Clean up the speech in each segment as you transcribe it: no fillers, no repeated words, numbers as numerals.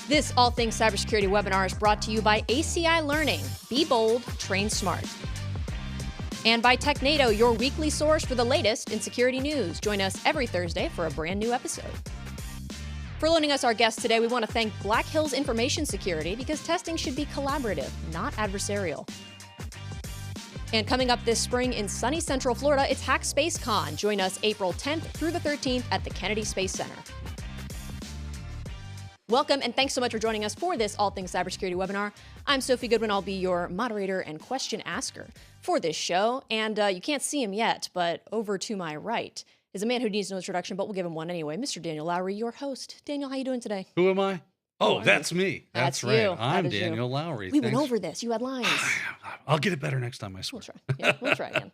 This All Things Cybersecurity webinar is brought to you by ACI Learning. Be bold, train smart. And by TechNado, your weekly source for the latest in security news. Join us every Thursday for a brand new episode. For loaning us our guest today, we want to thank Black Hills Information Security because testing should be collaborative, not adversarial. And coming up this spring in sunny Central Florida, it's Hack Space Con. Join us April 10th through the 13th at the Kennedy Space Center. Welcome, and thanks so much for joining us for this All Things Cybersecurity webinar. I'm Sophie Goodwin. I'll be your moderator and question asker for this show. And you can't see him yet, but over to my right is a man who needs no introduction, but we'll give him one anyway. Mr. Daniel Lowrie, your host. Daniel, how you doing today? Who am I? Oh, that's me. That's right. You. I'm Daniel Lowrie. We went over this. You had lines. I'll get it better next time, I swear. We'll try. Yeah, we'll try again.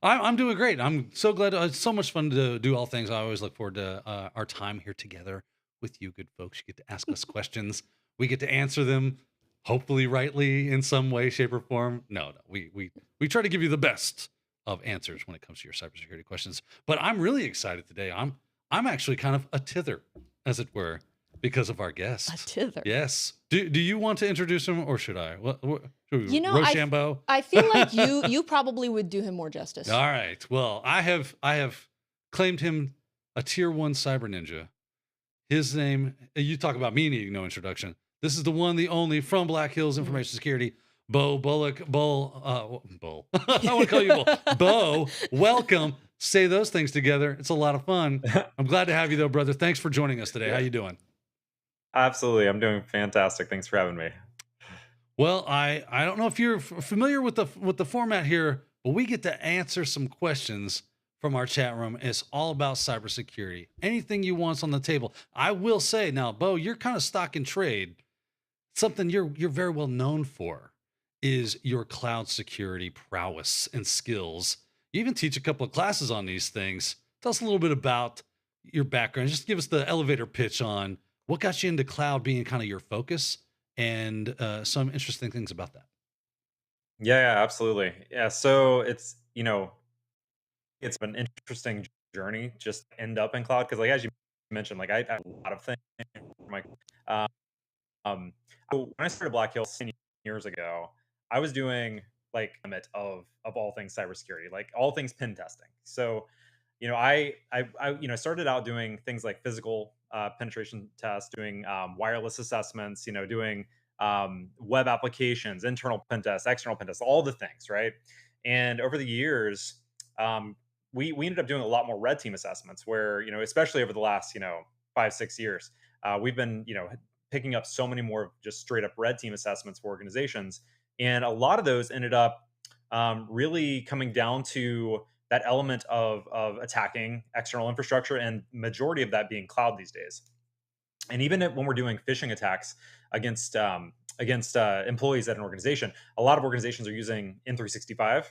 I'm doing great. I'm so glad. It's so much fun to do all things. I always look forward to our time here together with you good folks. You get to ask us questions. We get to answer them, hopefully rightly in some way, shape, or form. No, we try to give you the best of answers when it comes to your cybersecurity questions. But I'm really excited today. I'm actually kind of a tither, as it were, because of our guest. A tither. Yes. Do you want to introduce him, or should I? You know, Rochambeau? I feel like you probably would do him more justice. All right. Well, I have claimed him a tier 1 cyber ninja. His name, you talk about me needing no introduction. This is the one, the only, from Black Hills Information Security, Beau Bullock. Beau. I want to call you Beau. Beau, welcome. Say those things together. It's a lot of fun. I'm glad to have you, though, brother. Thanks for joining us today. How you doing? Absolutely. I'm doing fantastic. Thanks for having me. Well, I don't know if you're familiar with the format here, but we get to answer some questions from our chat room. It's all about cybersecurity. Anything you want's on the table. I will say now, Beau, you're kind of stock in trade. Something you're very well known for is your cloud security prowess and skills. You even teach a couple of classes on these things. Tell us a little bit about your background. Just give us the elevator pitch on what got you into cloud being kind of your focus and some interesting things about that. Yeah, absolutely. Yeah. So it's been an interesting journey just to end up in cloud. Cause like, as you mentioned, like I have a lot of things. Like, so when I started Black Hills 10 years ago, I was doing like a gamut of all things cybersecurity, like all things pen testing. So, I started out doing things like physical penetration tests, doing wireless assessments, doing web applications, internal pen tests, external pen tests, all the things, right? And over the years, we ended up doing a lot more red team assessments where, especially over the last, 5-6 years, we've been, picking up so many more just straight up red team assessments for organizations. And a lot of those ended up really coming down to that element of attacking external infrastructure, and majority of that being cloud these days. And even when we're doing phishing attacks against employees at an organization, a lot of organizations are using N365.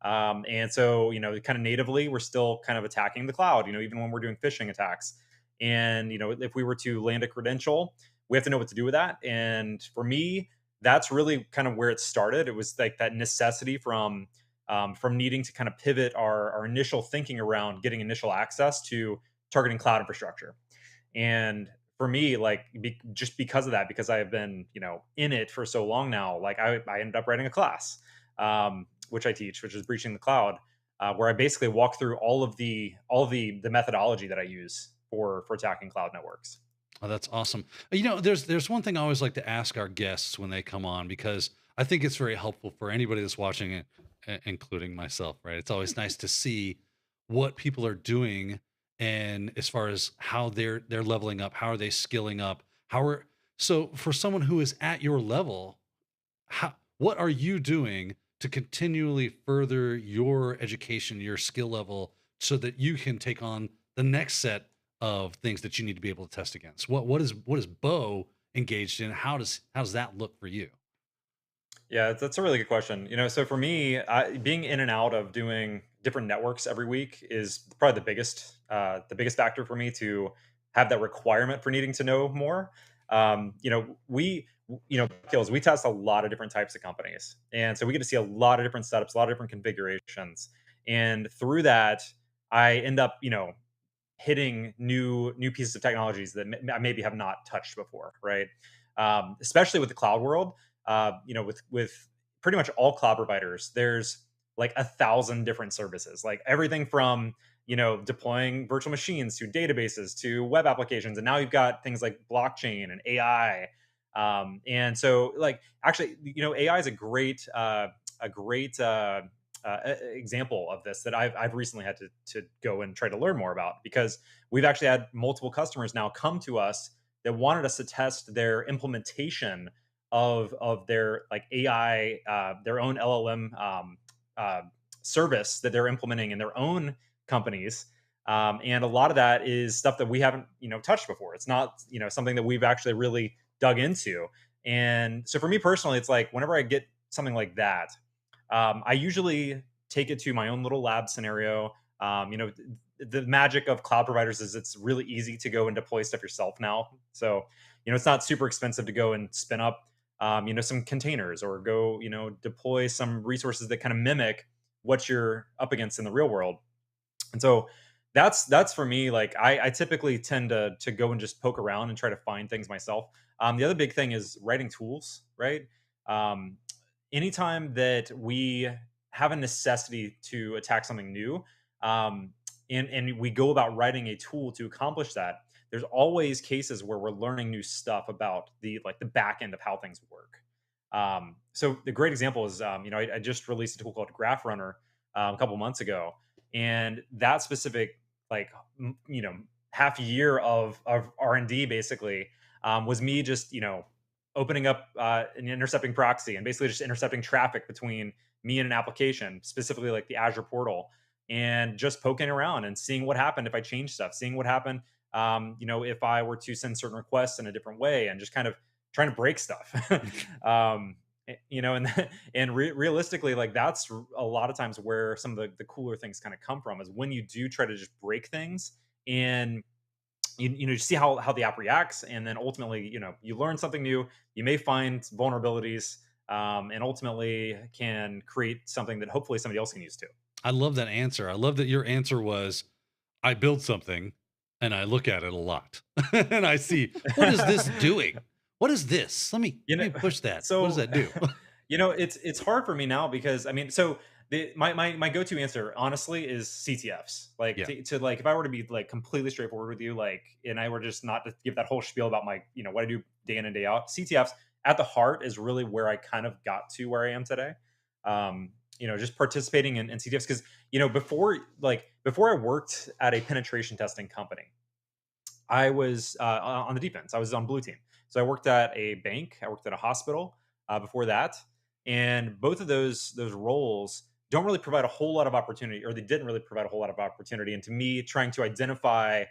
And so, kind of natively, we're still kind of attacking the cloud, even when we're doing phishing attacks. And, if we were to land a credential, we have to know what to do with that. And for me, that's really kind of where it started. It was like that necessity from needing to kind of pivot our initial thinking around getting initial access to targeting cloud infrastructure. And for me, like just because of that, because I have been, in it for so long now, like I ended up writing a class, which I teach, which is Breaching the Cloud, where I basically walk through all of the methodology that I use for attacking cloud networks. Oh, that's awesome. There's one thing I always like to ask our guests when they come on, because I think it's very helpful for anybody that's watching it, including myself, right? It's always nice to see what people are doing, and as far as how they're leveling up, how are they skilling up? So for someone who is at your level, what are you doing to continually further your education, your skill level, so that you can take on the next set of things that you need to be able to test against? What is Beau engaged in? How does that look for you? Yeah, that's a really good question. So for me, being in and out of doing different networks every week is probably the biggest factor for me to have that requirement for needing to know more. Kills, we test a lot of different types of companies, and so we get to see a lot of different setups, a lot of different configurations, and through that, I end up, hitting new pieces of technologies that I maybe have not touched before, right? especially with the cloud world. With pretty much all cloud providers, there's like 1,000 different services, like everything from deploying virtual machines to databases to web applications, and now you've got things like blockchain and AI. And so, like, actually, AI is a great example of this that I've recently had to go and try to learn more about, because we've actually had multiple customers now come to us that wanted us to test their implementation of their like AI, their own LLM uh, service that they're implementing in their own companies. And a lot of that is stuff that we haven't touched before. It's not something that we've actually really dug into. And so for me personally, it's like whenever I get something like that, I usually take it to my own little lab scenario. The magic of cloud providers is it's really easy to go and deploy stuff yourself now. So, it's not super expensive to go and spin up, some containers, or go, deploy some resources that kind of mimic what you're up against in the real world. And so that's for me. Like I typically tend to go and just poke around and try to find things myself. The other big thing is writing tools, right? Um, Anytime that we have a necessity to attack something new, um, and we go about writing a tool to accomplish that, there's always cases where we're learning new stuff about the back end of how things work. So the great example is, I just released a tool called Graph Runner a couple months ago, and that specific like half year of R&D basically was me just opening up an intercepting proxy and basically just intercepting traffic between me and an application, specifically like the Azure portal, and just poking around and seeing what happened if I changed stuff, seeing what happened, if I were to send certain requests in a different way, and just kind of trying to break stuff. And realistically, like that's a lot of times where some of the cooler things kind of come from, is when you do try to just break things, and you see how the app reacts, and then ultimately you learn something new. You may find vulnerabilities, and ultimately can create something that hopefully somebody else can use too. I love that answer. I love that your answer was, I build something and I look at it a lot and I see, what is this doing? What is this? Let me push that. What does So that do? it's hard for me now, because I mean, so my go-to answer honestly is CTFs. Like Yeah. to like, if I were to be like completely straightforward with you, like, and I were just not to give that whole spiel about my what I do day in and day out, CTFs at the heart is really where I kind of got to where I am today. Just participating in CTFs, because before I worked at a penetration testing company, I was on the defense. I was on blue team. So I worked at a bank. I worked at a hospital before that, and both of those roles don't really provide a whole lot of opportunity, or they didn't really provide a whole lot of opportunity into me trying to identify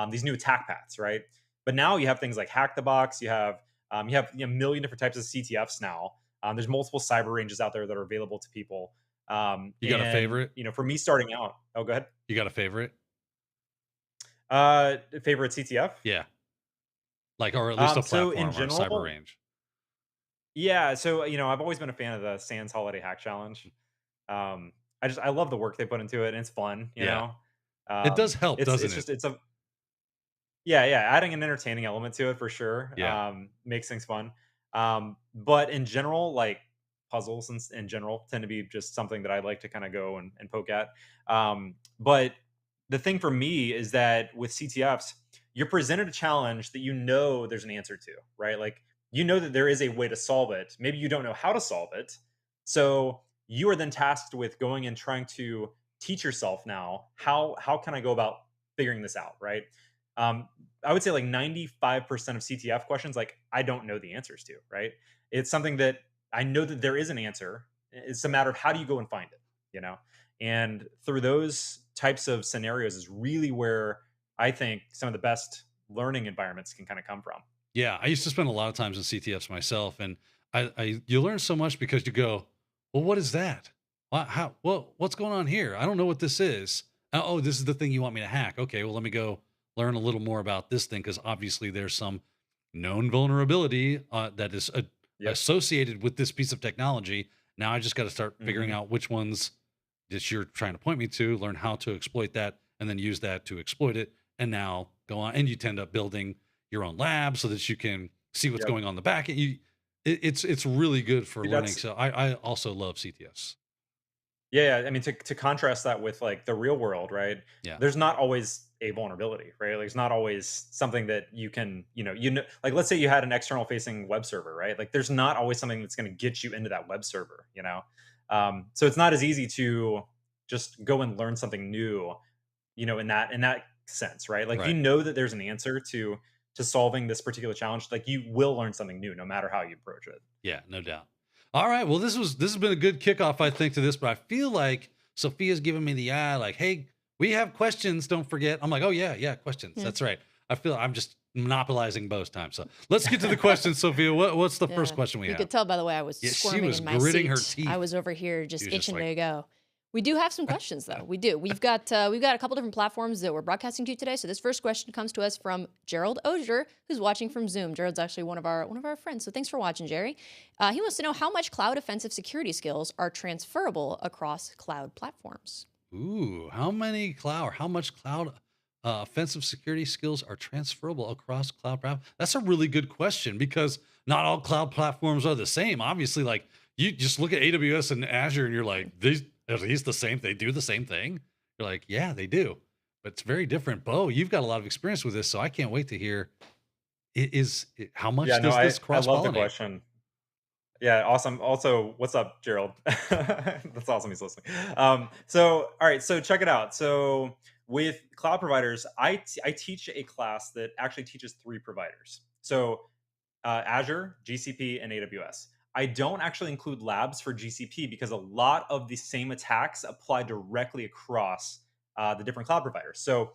these new attack paths, right? But now you have things like Hack the Box. You have a million different types of CTFs now. There's multiple cyber ranges out there that are available to people. You got a favorite? For me starting out, oh, go ahead. You got a favorite? Favorite CTF? Yeah. Like, or at least a So platform in or a cyber general, range. yeah. So I've always been a fan of the Sans Holiday Hack Challenge. I love the work they put into it, and it's fun. Yeah. It does help, It's doesn't it? just it's a Yeah, adding an entertaining element to it for sure, Yeah. makes things fun. But in general, like puzzles in general tend to be just something that I like to kind of go and poke at. But the thing for me is that with CTFs, you're presented a challenge that there's an answer to, right? Like that there is a way to solve it. Maybe you don't know how to solve it. So you are then tasked with going and trying to teach yourself now how can I go about figuring this out, right? um, I would say like 95% of CTF questions, like I don't know the answers to, right? It's something that I know that there is an answer. It's a matter of how do you go and find it, you know? And through those types of scenarios is really where I think some of the best learning environments can kind of come from. Yeah. I used to spend a lot of times in CTFs myself, and you learn so much because you go, well, what is that? What's going on here? I don't know what this is. Oh, this is the thing you want me to hack. Okay. Well, let me go learn a little more about this thing, because obviously there's some known vulnerability that is Yep. associated with this piece of technology. Now I just got to start figuring Hmm. out which ones that you're trying to point me to, learn how to exploit that, and then use that to exploit it. And now go on. And you tend up building your own lab so that you can see what's Yep. going on in the back. It's really good for learning. That's So I also love CTFs. Yeah, I mean, to contrast that with like the real world, right? Yeah. There's not always a vulnerability, right? Like, it's not always something that you can, like let's say you had an external facing web server, right? Like there's not always something that's going to get you into that web server, you know? So it's not as easy to just go and learn something new, in that sense, right? Like if you Right. know that there's an answer to solving this particular challenge, like you will learn something new no matter how you approach it. Yeah, no doubt. All right. Well, this has been a good kickoff, I think, to this, but I feel like Sophia's giving me the eye, like, hey, we have questions. Don't forget. I'm like, oh yeah, yeah, questions. Yeah. That's right. I feel I'm just monopolizing Beau's time. So let's get to the questions, Sophia. What's the first Yeah. question we You have? could tell by the way I was Yeah, she squirming was in my gritting her seat. I teeth. was over here She just was just itching like, to go. We do have some questions though. We do. We've got a couple different platforms that we're broadcasting to today. So this first question comes to us from Gerald Ozier, who's watching from Zoom. Gerald's actually one of our friends. So thanks for watching, Jerry. He wants to know how much cloud offensive security skills are transferable across cloud platforms. ooh, how much cloud offensive security skills are transferable across cloud platforms? That's a really good question because not all cloud platforms are the same. Obviously, like you just look at AWS and Azure and you're like, these are these the same? They do the same thing? You're like, yeah, they do. But it's very different. Beau, you've got a lot of experience with this, so I can't wait to hear how much Yeah, no, does this I cross love the pollinate? question. Yeah, awesome. Also, what's up, Gerald? That's awesome. He's listening. So, all right. So, check it out. So, with cloud providers, I teach a class that actually teaches three providers. So, Azure, GCP, and AWS. I don't actually include labs for GCP because a lot of the same attacks apply directly across the different cloud providers. So,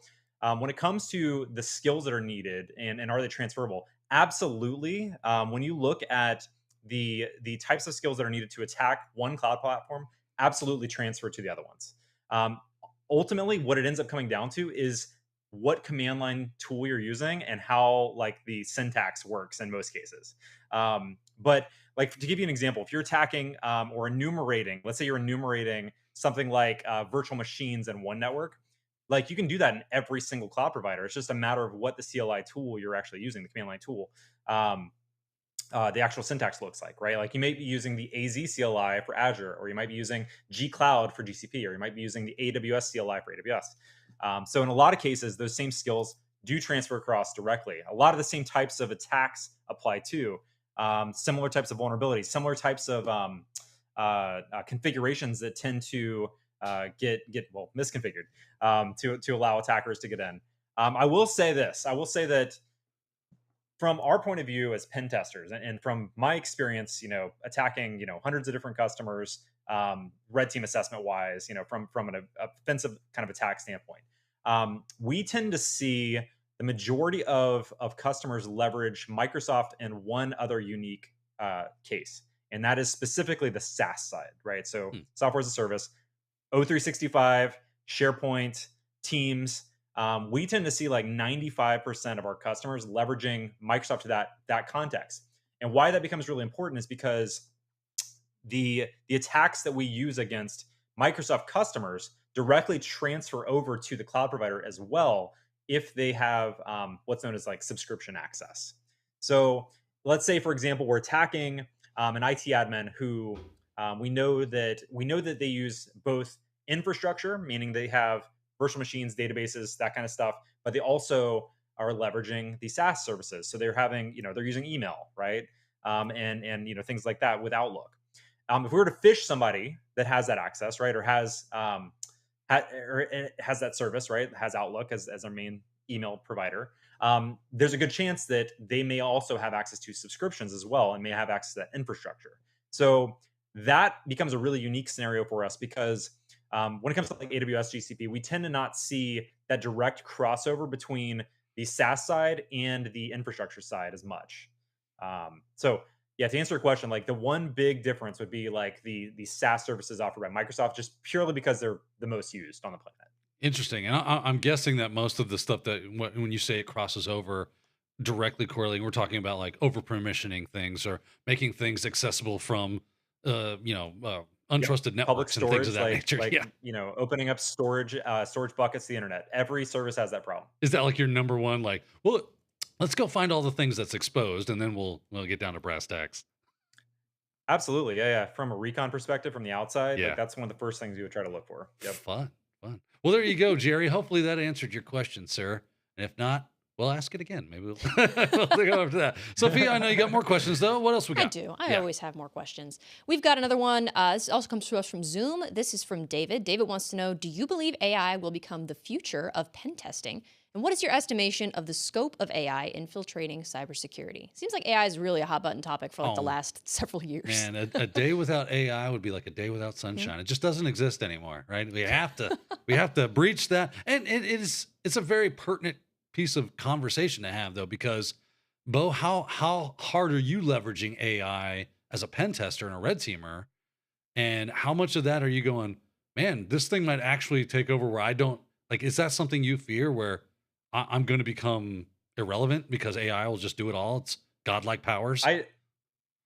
when it comes to the skills that are needed and are they transferable, absolutely. When you look at the types of skills that are needed to attack one cloud platform, absolutely transfer to the other ones. Um, Ultimately, what it ends up coming down to is what command line tool you're using and how like the syntax works in most cases. But like to give you an example, if you're attacking or enumerating, let's say you're enumerating something like virtual machines in one network, like you can do that in every single cloud provider. It's just a matter of what the CLI tool you're actually using, the command line tool. The actual syntax looks like, right? Like you may be using the AZ CLI for Azure, or you might be using G Cloud for GCP, or you might be using the AWS CLI for AWS. So in a lot of cases, those same skills do transfer across directly. A lot of the same types of attacks apply too. Similar types of vulnerabilities, similar types of configurations that tend to get misconfigured to allow attackers to get in. I will say this. I will say that from our point of view as pen testers and from my experience, attacking, hundreds of different customers, red team assessment wise, from an offensive kind of attack standpoint, we tend to see the majority of customers leverage Microsoft in one other unique case, and that is specifically the SaaS side, right? So Hmm. software as a service, O365, SharePoint, Teams. We tend to see like 95% of our customers leveraging Microsoft to that context. And why that becomes really important is because the attacks that we use against Microsoft customers directly transfer over to the cloud provider as well if they have what's known as like subscription access. So let's say, for example, we're attacking an IT admin who we know that they use both infrastructure, meaning they have virtual machines, databases, that kind of stuff, but they also are leveraging the SaaS services. So they're having, they're using email, right? And things like that with Outlook. If we were to phish somebody that has that access, right, or has that service, right, has Outlook as their main email provider, there's a good chance that they may also have access to subscriptions as well and may have access to that infrastructure. So that becomes a really unique scenario for us because when it comes to like AWS, GCP, we tend to not see that direct crossover between the SaaS side and the infrastructure side as much. So yeah, to answer your question, like the one big difference would be like the SaaS services offered by Microsoft, just purely because they're the most used on the planet. Interesting. And I'm guessing that most of the stuff that when you say it crosses over directly correlating, we're talking about like over permissioning things or making things accessible from, Yep. untrusted Public networks and things of storage, that nature. Yeah. opening up storage buckets to the internet. Every service has that problem. Is that like your number one? Like, well, let's go find all the things that's exposed, and then we'll get down to brass tacks. Absolutely. Yeah, yeah. From a recon perspective, from the outside, like Yeah. that's one of the first things you would try to look for. Yep. Fun, fun. Well, there you go, Jerry. Hopefully that answered your question, sir. And if not, we'll ask it again. Maybe we'll, we'll go after that. Sophia, I know you got more questions, though. What else we I got? do. I Yeah. always have more questions. We've got another one. This also comes to us from Zoom. This is from David. David wants to know, do you believe AI will become the future of pen testing? And what is your estimation of the scope of AI infiltrating cybersecurity? Seems like AI is really a hot button topic for like the Oh, last several years. Man, a day without AI would be like a day without sunshine. It just doesn't exist anymore, right? We have to breach that. And it's a very pertinent piece of conversation to have, though, because Bo, how hard are you leveraging AI as a pen tester and a red teamer? And how much of that are you going, man, this thing might actually take over where I don't like, is that something you fear where I'm going to become irrelevant because AI will just do it all? It's godlike powers. I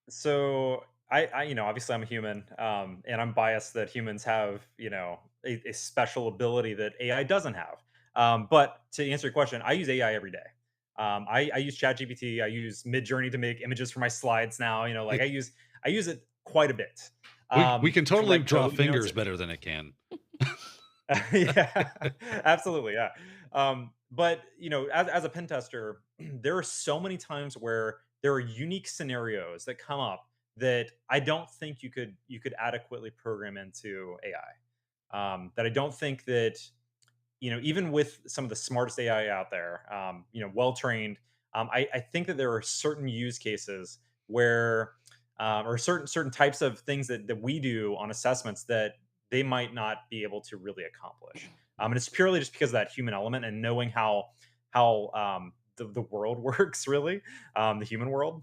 so I obviously I'm a human, and I'm biased that humans have a special ability that AI doesn't have. But to answer your question, I use AI every day. I use ChatGPT. I use Midjourney to make images for my slides now. Like I use it quite a bit. We can To totally like draw code, fingers better than it can. yeah, absolutely, yeah. But as a pen tester, there are so many times where there are unique scenarios that come up that I don't think you could adequately program into AI. That I don't think that even with some of the smartest AI out there, well trained, I think that there are certain use cases where, or certain types of things that we do on assessments that they might not be able to really accomplish. And it's purely just because of that human element and knowing how the world works, really, the human world.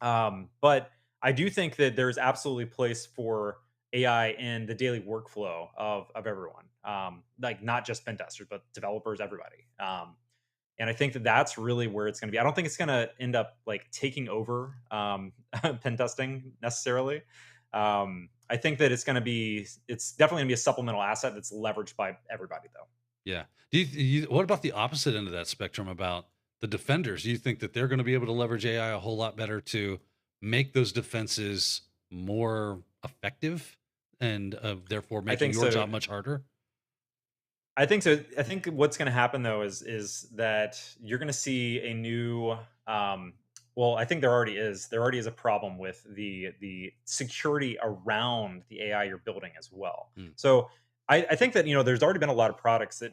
But I do think that there's absolutely place for AI in the daily workflow of everyone, like not just pen testers, but developers, everybody. And I think that that's really where it's going to be. I don't think it's going to end up like taking over pen testing necessarily. I think that it's definitely going to be a supplemental asset that's leveraged by everybody, though. Yeah. What about the opposite end of that spectrum about the defenders? Do you think that they're going to be able to leverage AI a whole lot better to make those defenses more effective and therefore I making think your so. job much harder? I think so. I think what's going to happen though is that you're going to see a new. Well, I think there already is. There already is a problem with the security around the AI you're building as well. Mm. So I think that there's already been a lot of products that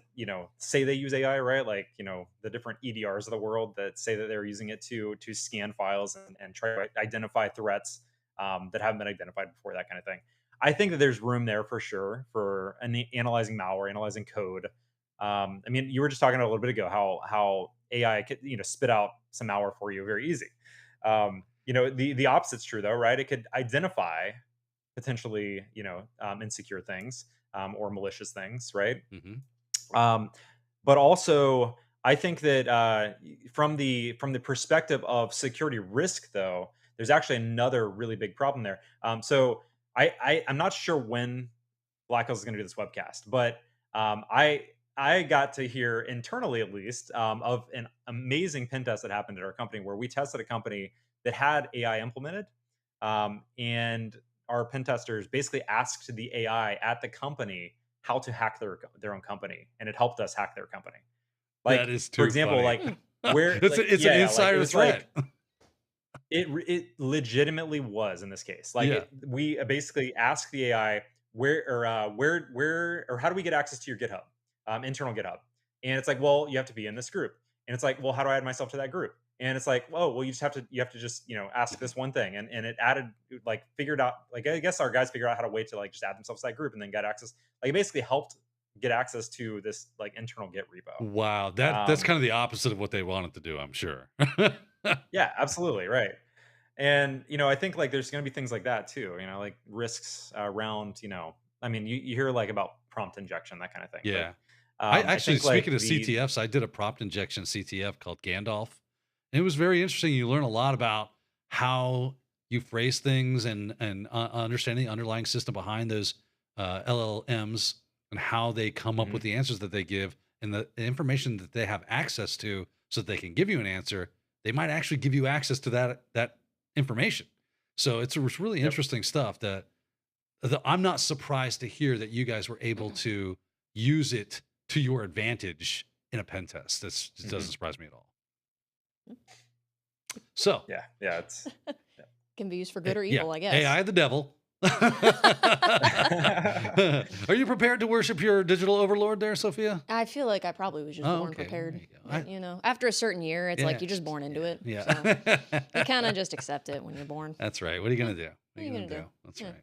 say they use AI, right? Like the different EDRs of the world that say that they're using it to scan files and try to identify threats that haven't been identified before, that kind of thing. I think that there's room there for sure for analyzing malware, analyzing code. I mean, you were just talking a little bit ago how AI could spit out some malware for you very easy. The opposite's true though, right? It could identify potentially insecure things or malicious things, right? Hmm. Um, but also, I think that from the perspective of security risk, though, there's actually another really big problem there. So I'm not sure when Black Hills is going to do this webcast, but I got to hear internally, at least, of an amazing pen test that happened at our company where we tested a company that had AI implemented, and our pen testers basically asked the AI at the company how to hack their own company, and it helped us hack their company. That Like, is for too example, funny. like where It's like it's an yeah, yeah, like it insider was like threat. it legitimately was in this case. Like Yeah. we basically asked the AI where or how do we get access to your GitHub, internal GitHub? And it's like, well, you have to be in this group. And it's like, well, how do I add myself to that group? And it's like, oh, well, you have to just ask this one thing, and it added like figured out like I guess our guys figured out how to wait to like just add themselves to that group and then get access. Like it basically helped get access to this like internal Git repo. Wow. That's Um, kind of the opposite of what they wanted to do, I'm sure. yeah, absolutely right. And I think like there's going to be things like that too. Like risks around. I mean, you hear like about prompt injection, that kind of thing. But Yeah. I I actually, think speaking like of CTFs, I did a prompt injection CTF called Gandalf. And it was very interesting. You learn a lot about how you phrase things and understanding the underlying system behind those LLMs and how they come up with Mhm. the answers that they give and the information that they have access to so that they can give you an answer, they might actually give you access to that information. So it's really interesting stuff that I'm not surprised to hear that you guys were able to use it to your advantage in a pen test. That doesn't surprise me at all. So yeah, it's can be used for good or evil, I guess. AI the devil. Are you prepared to worship your digital overlord there, Sophia? I feel like I probably was just born prepared. You know, after a certain year, it's like you're just born into it. Yeah. So you kind of just accept it when you're born. That's right. What are you gonna do? What are you gonna do? That's right.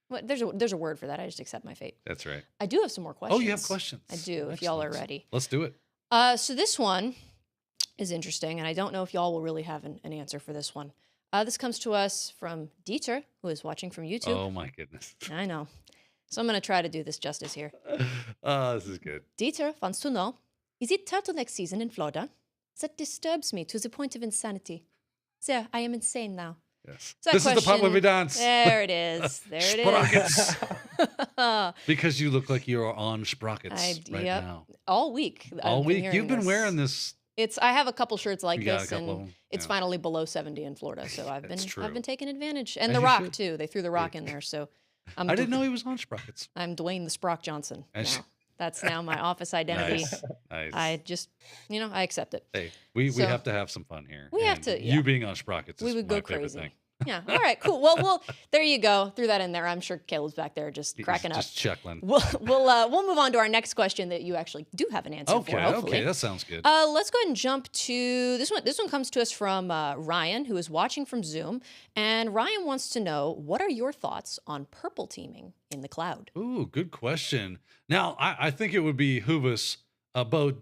Well, there's a word for that. I just accept my fate. That's right. I do have some more questions. Oh, you have questions? I do. Excellent. If y'all are ready. Let's do it. So this one is interesting, and I don't know if y'all will really have an answer for this one. This comes to us from Dieter, who is watching from YouTube. Oh my goodness. I know. So I'm going to try to do this justice here. This is good. Dieter wants to know, is it turtleneck season in Florida? That disturbs me to the point of insanity. Sir, I am insane now. Yes. So this is the part where we dance. There it is. There it is. Because you look like you're on sprockets right now. All week. All week. You've been wearing this. I have a couple shirts like this, and it's finally below 70 in Florida, so I've been taking advantage. And The Rock too. They threw The Rock in there, so I didn't know he was on sprockets. I'm Dwayne the Sprock Johnson now. That's now my office identity. Nice. I just, I accept it. Hey, we have to have some fun here. We have to. You being on sprockets, we would go crazy. Thing. Yeah. All right. Cool. Well, there you go. Threw that in there. I'm sure Caleb's back there just cracking up. Just chuckling. We'll move on to our next question that you actually do have an answer for. Okay, that sounds good. Let's go ahead and jump to this one. This one comes to us from Ryan, who is watching from Zoom, and Ryan wants to know, what are your thoughts on purple teaming in the cloud? Ooh, good question. Now, I think it would behoove us, Beau,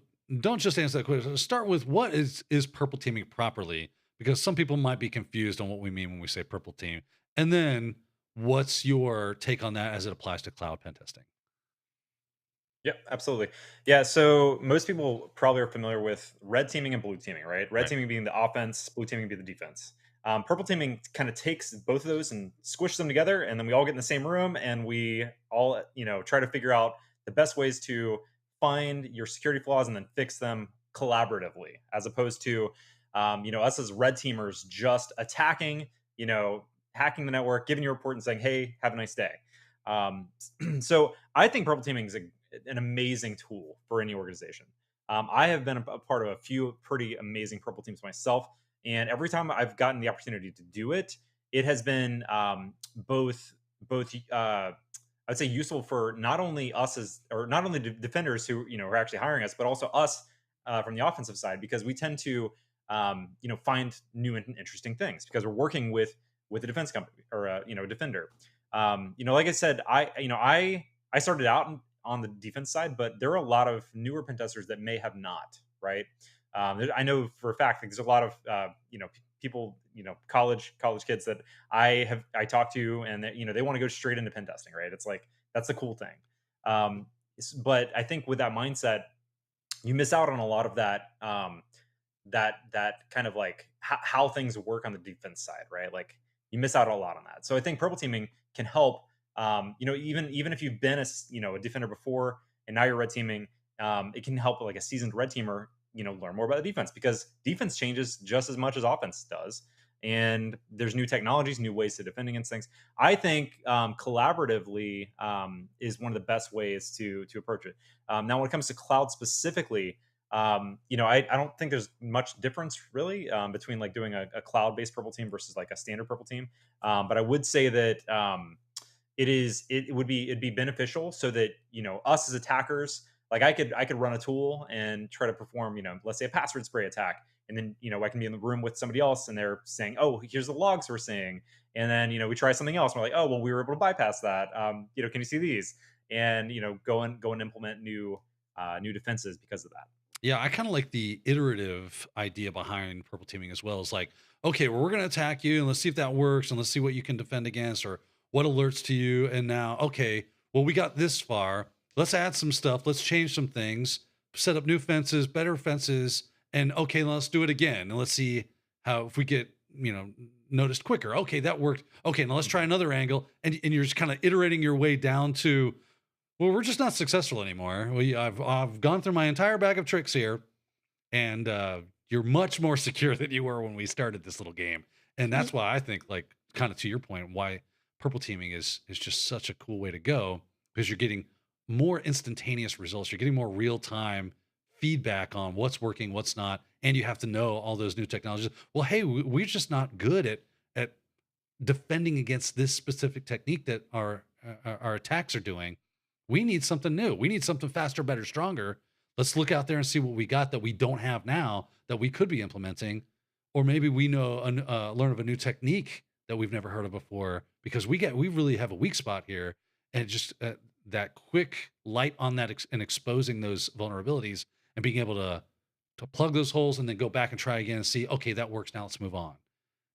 don't just answer that question. Start with what is purple teaming properly, because some people might be confused on what we mean when we say purple team. And then what's your take on that as it applies to cloud pen testing? Yep, absolutely. Yeah, so most people probably are familiar with red teaming and blue teaming, right? Red teaming being the offense, blue teaming being the defense. Purple teaming kind of takes both of those and squishes them together, and then we all get in the same room and we all, try to figure out the best ways to find your security flaws and then fix them collaboratively, as opposed to us as red teamers just attacking, hacking the network, giving you a report and saying, hey, have a nice day. So I think purple teaming is an amazing tool for any organization. I have been a part of a few pretty amazing purple teams myself. And every time I've gotten the opportunity to do it, it has been both I'd say useful for not only defenders who, are actually hiring us, but also us from the offensive side, because we tend to find new and interesting things because we're working with a defense company or a defender. Like I said, I started out on the defense side, but there are a lot of newer pen testers that may have not, right? I know for a fact that there's a lot of people, college kids that I talk to, and that, they want to go straight into pen testing, right? It's like, that's the cool thing. But I think with that mindset, you miss out on a lot of that, that kind of like how things work on the defense side, right? Like you miss out a lot on that. So I think purple teaming can help, even if you've been a defender before and now you're red teaming, it can help like a seasoned red teamer, learn more about the defense, because defense changes just as much as offense does. And there's new technologies, new ways to defend against things. I think collaboratively is one of the best ways to approach it. Now, when it comes to cloud specifically, I don't think there's much difference really between like doing a cloud-based purple team versus like a standard purple team. But I would say that it'd be beneficial so that us as attackers, like I could run a tool and try to perform let's say a password spray attack, and then I can be in the room with somebody else and they're saying, oh, here's the logs we're seeing, and then we try something else and we're like, oh well, we were able to bypass that. Can you see these? And go and implement new defenses because of that. Yeah, I kind of like the iterative idea behind purple teaming as well. It's like, okay, well, we're going to attack you and let's see if that works and let's see what you can defend against or what alerts to you. And now, okay, well, we got this far. Let's add some stuff. Let's change some things, set up new fences, better fences. And okay, let's do it again. And let's see if we get, noticed quicker. Okay, that worked. Okay, now let's try another angle. And you're just kind of iterating your way down to, well, we're just not successful anymore. I've gone through my entire bag of tricks here, and you're much more secure than you were when we started this little game. And Mhm. that's why I think, like, kind of to your point, why purple teaming is just such a cool way to go, because you're getting more instantaneous results. You're getting more real time feedback on what's working, what's not, and you have to know all those new technologies. Well, hey, we're just not good at defending against this specific technique that our attacks are doing. We need something new. We need something faster, better, stronger. Let's look out there and see what we got that we don't have now that we could be implementing, or maybe we know learn of a new technique that we've never heard of before, because we really have a weak spot here, and just that quick light on that and exposing those vulnerabilities and being able to plug those holes and then go back and try again and see, okay, that works, now let's move on,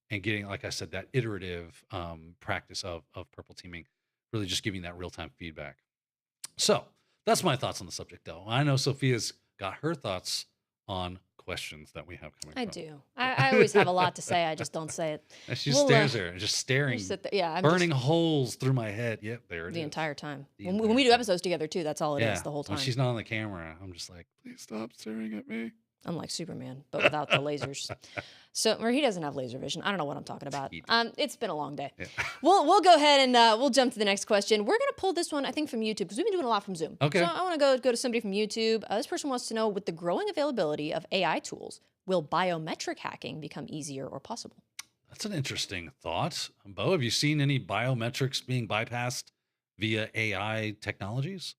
and getting, like I said, that iterative practice of purple teaming, really just giving that real time feedback. So that's my thoughts on the subject, though. I know Sophia's got her thoughts on questions that we have coming I from. do. I always have a lot to say. I just don't say it. And she We'll, stares there, just I'll staring, just sit there. Yeah, I'm burning just holes through my head. Yep, there it the is. entire time. The When we entire do time. episodes together too, that's all it is the whole When time. she's not on the camera, I'm just like, please stop staring at me. I'm like Superman, but without the lasers. So, or he doesn't have laser vision. I don't know what I'm talking about. It's been a long day. Yeah. We'll go ahead and we'll jump to the next question. We're gonna pull this one, I think, from YouTube, because we've been doing a lot from Zoom. Okay. So I want to go to somebody from YouTube. This person wants to know, with the growing availability of AI tools, will biometric hacking become easier or possible? That's an interesting thought. Beau, have you seen any biometrics being bypassed via AI technologies?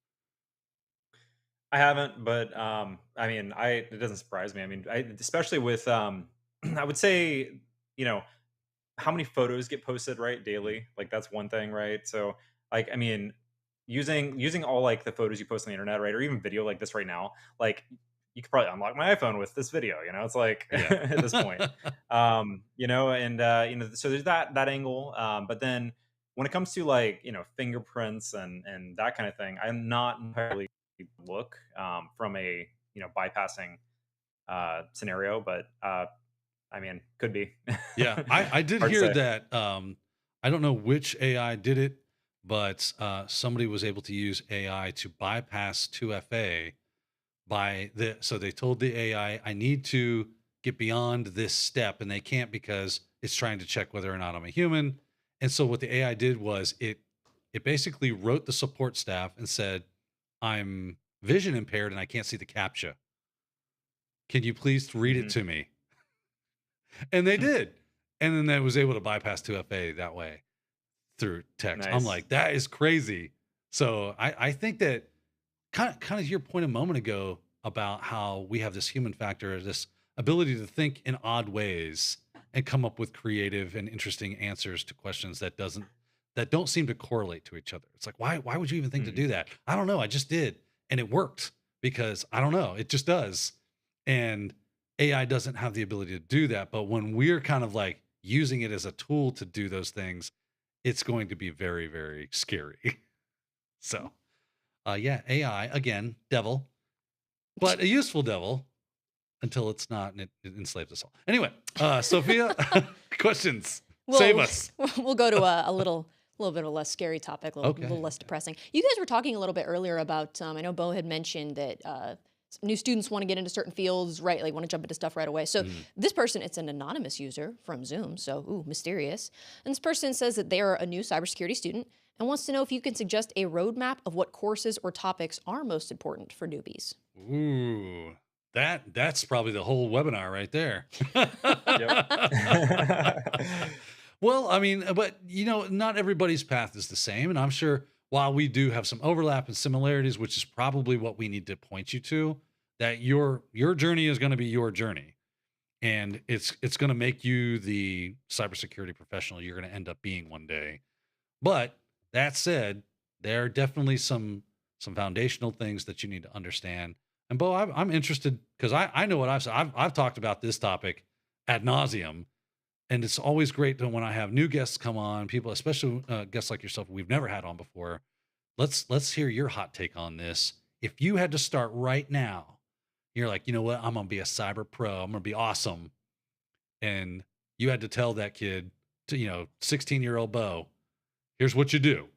I haven't, but I mean, it doesn't surprise me. I mean, especially with I would say, you know, how many photos get posted, right, daily? Like, that's one thing, right? So, like, I mean, using all, like, the photos you post on the internet, right, or even video like this right now, like, you could probably unlock my iPhone with this video. It's like Yeah. at this point, and so there's that angle. But then when it comes to, like, fingerprints and that kind of thing, I'm not entirely look from a bypassing scenario, but I mean, could be. Yeah, I did Hard to hear say. that. I don't know which AI did it, but somebody was able to use AI to bypass 2FA so they told the AI, I need to get beyond this step, and they can't because it's trying to check whether or not I'm a human. And so what the AI did was it basically wrote the support staff and said, I'm vision impaired and I can't see the CAPTCHA. Can you please read it Mhm. to me? And they did. And then they was able to bypass 2FA that way through text. I'm Nice. like, that is crazy. So I think that kind of your point a moment ago about how we have this human factor, this ability to think in odd ways and come up with creative and interesting answers to questions that don't seem to correlate to each other. It's like, why would you even think to Mhm. do that? I don't know. I just did. And it worked because I don't know. It just does. And AI doesn't have the ability to do that. But when we're kind of like using it as a tool to do those things, it's going to be very, very scary. So, yeah, AI, again, devil, but a useful devil until it's not, and it enslaves us all. Anyway, Sophia, questions. Save us. We'll go to a little bit of a less scary topic, a little less depressing. You guys were talking a little bit earlier about, I know Beau had mentioned that new students want to get into certain fields, right? Like want to jump into stuff right away. So this person, it's an anonymous user from Zoom, so ooh, mysterious. And this person says that they are a new cybersecurity student and wants to know if you can suggest a roadmap of what courses or topics are most important for newbies. Ooh, that's probably the whole webinar right there. Yep. Well, I mean, but not everybody's path is the same, and I'm sure while we do have some overlap and similarities, which is probably what we need to point you to, that your journey is going to be your journey, and it's going to make you the cybersecurity professional you're going to end up being one day. But that said, there are definitely some foundational things that you need to understand. And Beau, I'm interested because I know what I've said. I've talked about this topic ad nauseum, and it's always great when I have new guests come on, people, especially guests like yourself we've never had on before. Let's hear your hot take on this. If you had to start right now, you're like, you know what, I'm gonna be a cyber pro. I'm gonna be awesome, and you had to tell that kid, to 16-year-old Beau, here's what you do.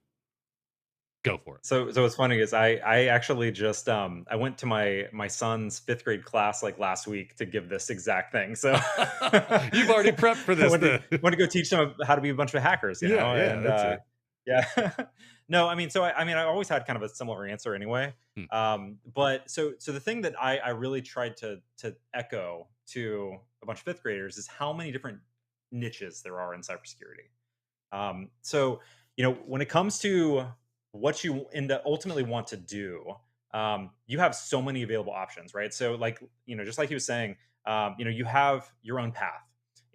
Go for So what's funny is I actually just I went to my son's 5th grade class like last week to give this exact thing. So it. You've already prepped for I this then. went to go teach them how to be a bunch of hackers, you Yeah, know, yeah, and that's it. yeah. No, I mean, so I mean, I always had kind of a similar answer anyway. Hmm. But so the thing that I really tried to echo to a bunch of 5th graders is how many different niches there are in cybersecurity. So, when it comes to what you end up ultimately want to do, you have so many available options, right? So, like, just like he was saying, you have your own path,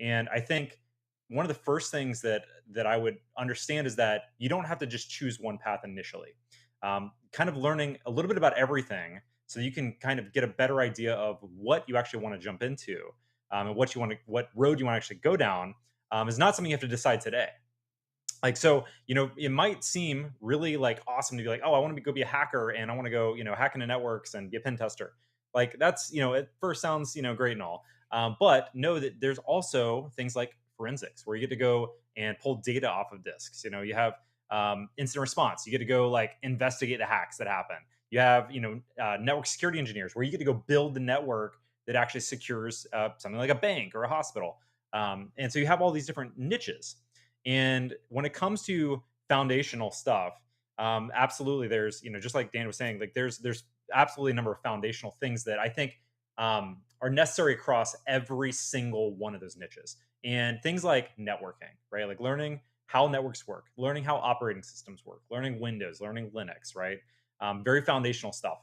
and I think one of the first things that I would understand is that you don't have to just choose one path initially. Kind of learning a little bit about everything, so you can kind of get a better idea of what you actually want to jump into, and what road you want to actually go down, is not something you have to decide today. Like, so, it might seem really like awesome to be like, oh, I want to go be a hacker and I want to go, hack into networks and be a pen tester. Like, that's, at first sounds, great and all. But know that there's also things like forensics where you get to go and pull data off of disks. You have incident response. You get to go like investigate the hacks that happen. You have, network security engineers where you get to go build the network that actually secures something like a bank or a hospital. And so you have all these different niches. And when it comes to foundational stuff, absolutely, there's just like Dan was saying, like there's absolutely a number of foundational things that I think are necessary across every single one of those niches. And things like networking, right? Like learning how networks work, learning how operating systems work, learning Windows, learning Linux, right? Very foundational stuff.